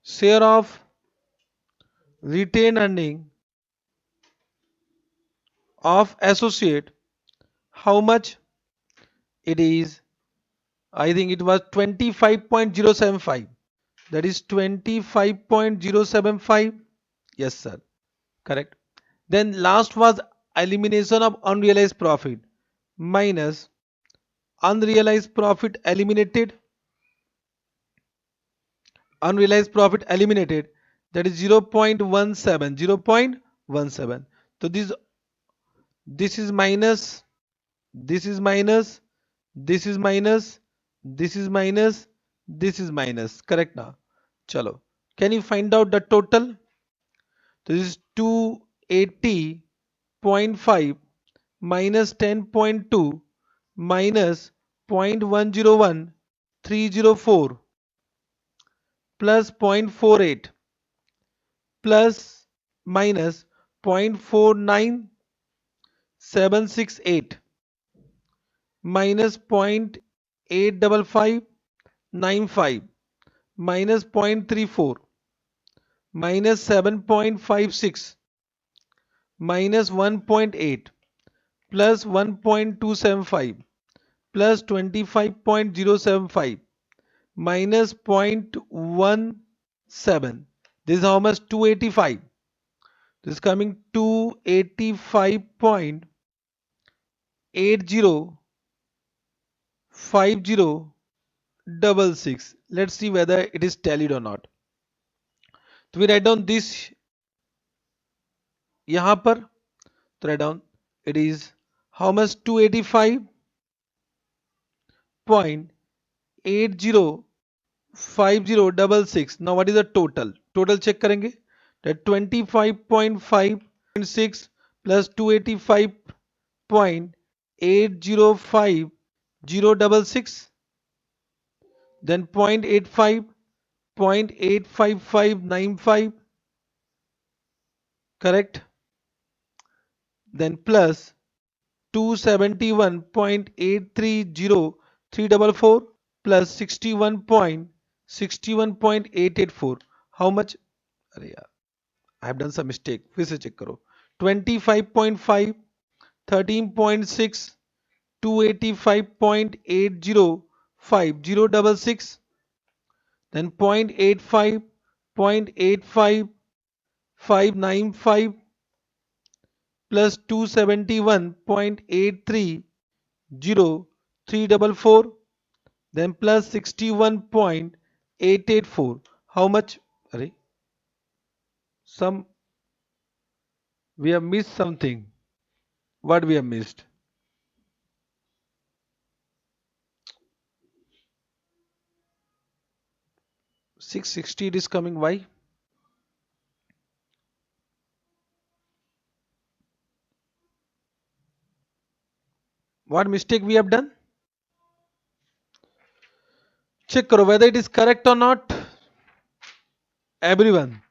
Share of retained earning of associate. How much? It is, I think it was 25.075. That is 25.075. Yes, sir. Correct. Then last was elimination of unrealized profit, minus unrealized profit eliminated. Unrealized profit eliminated, that is 0.17. 0.17. So this is minus, this is minus, this is minus, this is minus, this is minus. Correct now. Chalo. Can you find out the total? This is 280.5 minus 10.2 minus 0.101304 plus 0.48 plus minus 0.49768 minus 0.85595 minus 0.34 minus 7.56 minus 1.8 plus 1.275 plus 25.075 minus 0.17. This is how much? 285. This is coming 285.805066. Let's see whether it is tallied or not. So we write down this यहाँ पर, तो write down it is how much? 285.805066. Now what is the total? Total check करेंगे. That 25.5.6 plus 285.805066, then 0.85, 0.85595, correct? Then plus 271.830344 plus 61.884. How much? अरे यार, I have done some mistake. फिर से check करो. 25.5, 13.6, 285.805066, then 0.85, 0.85595 plus 271.830344, then plus 61.884. How much? Array, some we have missed something. What we have missed? 660 it is coming. Why? What mistake we have done? Check करो whether it is correct or not. Everyone.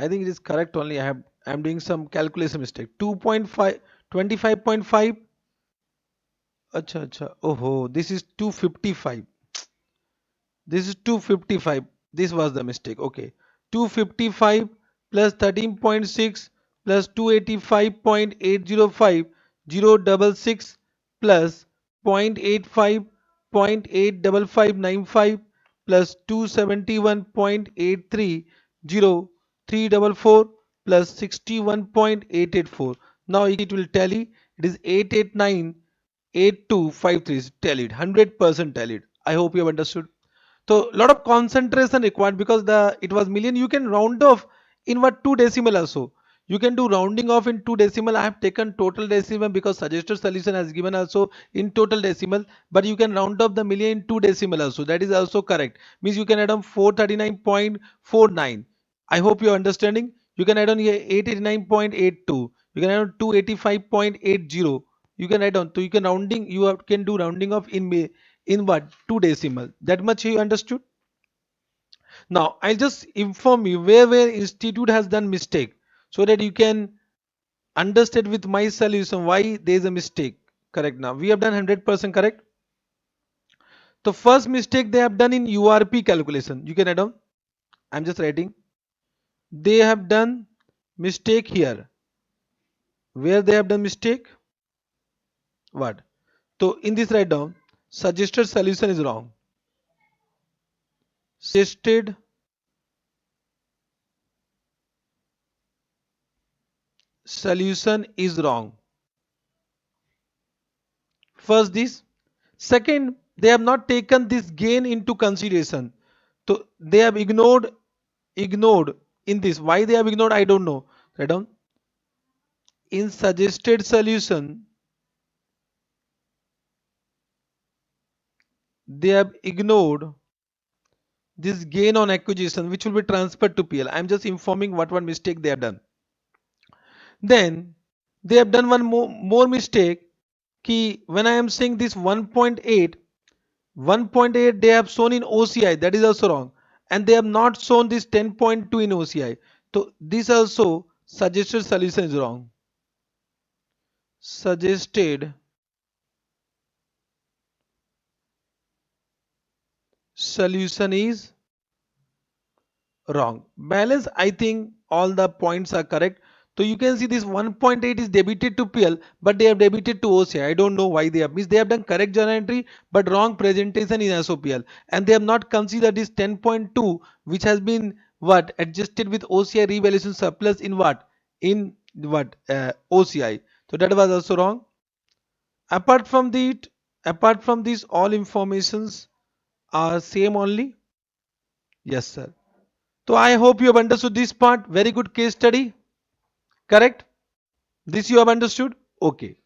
I think it is correct only. I'm doing some calculation mistake. 2.5, 25.5. अच्छा अच्छा. Oh, this is 255. This is 255. This was the mistake. Okay. 255 plus 13.6 plus 285.805066 plus 0.85, 0.85595 plus 271.830 plus 61.884. Now it will tally. It is 889.8253. Tallied. 100% tallied. I hope you have understood. So lot of concentration required because the it was million. You can round off in what, two decimal also. You can do rounding off in two decimal. I have taken total decimal because suggested solution has given also in total decimal. But you can round off the million in two decimal also. That is also correct. Means you can add on 439.49. I hope you are understanding. You can add on here 889.82. You can add on 285.80. You can add on. So you can rounding. Can do rounding off in what, two decimal. That much you understood. Now I'll just inform you where institute has done mistake so that you can understand with my solution why there is a mistake. Correct. Now we have done 100% correct. The first mistake they have done in URP calculation, you can add on. I'm just writing. They have done mistake here. Where they have done mistake? What? So in this write down, suggested solution is wrong. Suggested solution is wrong. First this. Second, they have not taken this gain into consideration. So they have ignored in this. Why they have ignored, I don't know. Write down. In suggested solution, they have ignored this gain on acquisition which will be transferred to PL. I'm just informing what mistake they have done. Then they have done one more mistake. Ki when I am saying this 1.8, 1.8 they have shown in OCI, that is also wrong, and they have not shown this 10.2 in OCI. So this also suggested solution is wrong. suggested solution is wrong. Balance, I think all the points are correct. So you can see this 1.8 is debited to PL, but they have debited to OCI. I don't know why they have missed. They have done correct journal entry, but wrong presentation in SOPL, and they have not considered this 10.2, which has been what adjusted with OCI revaluation surplus in what OCI. So that was also wrong. Apart from the apart from this, all informations are same only. Yes, sir. So I hope you have understood this part. Very good case study. Correct? This you have understood? Okay.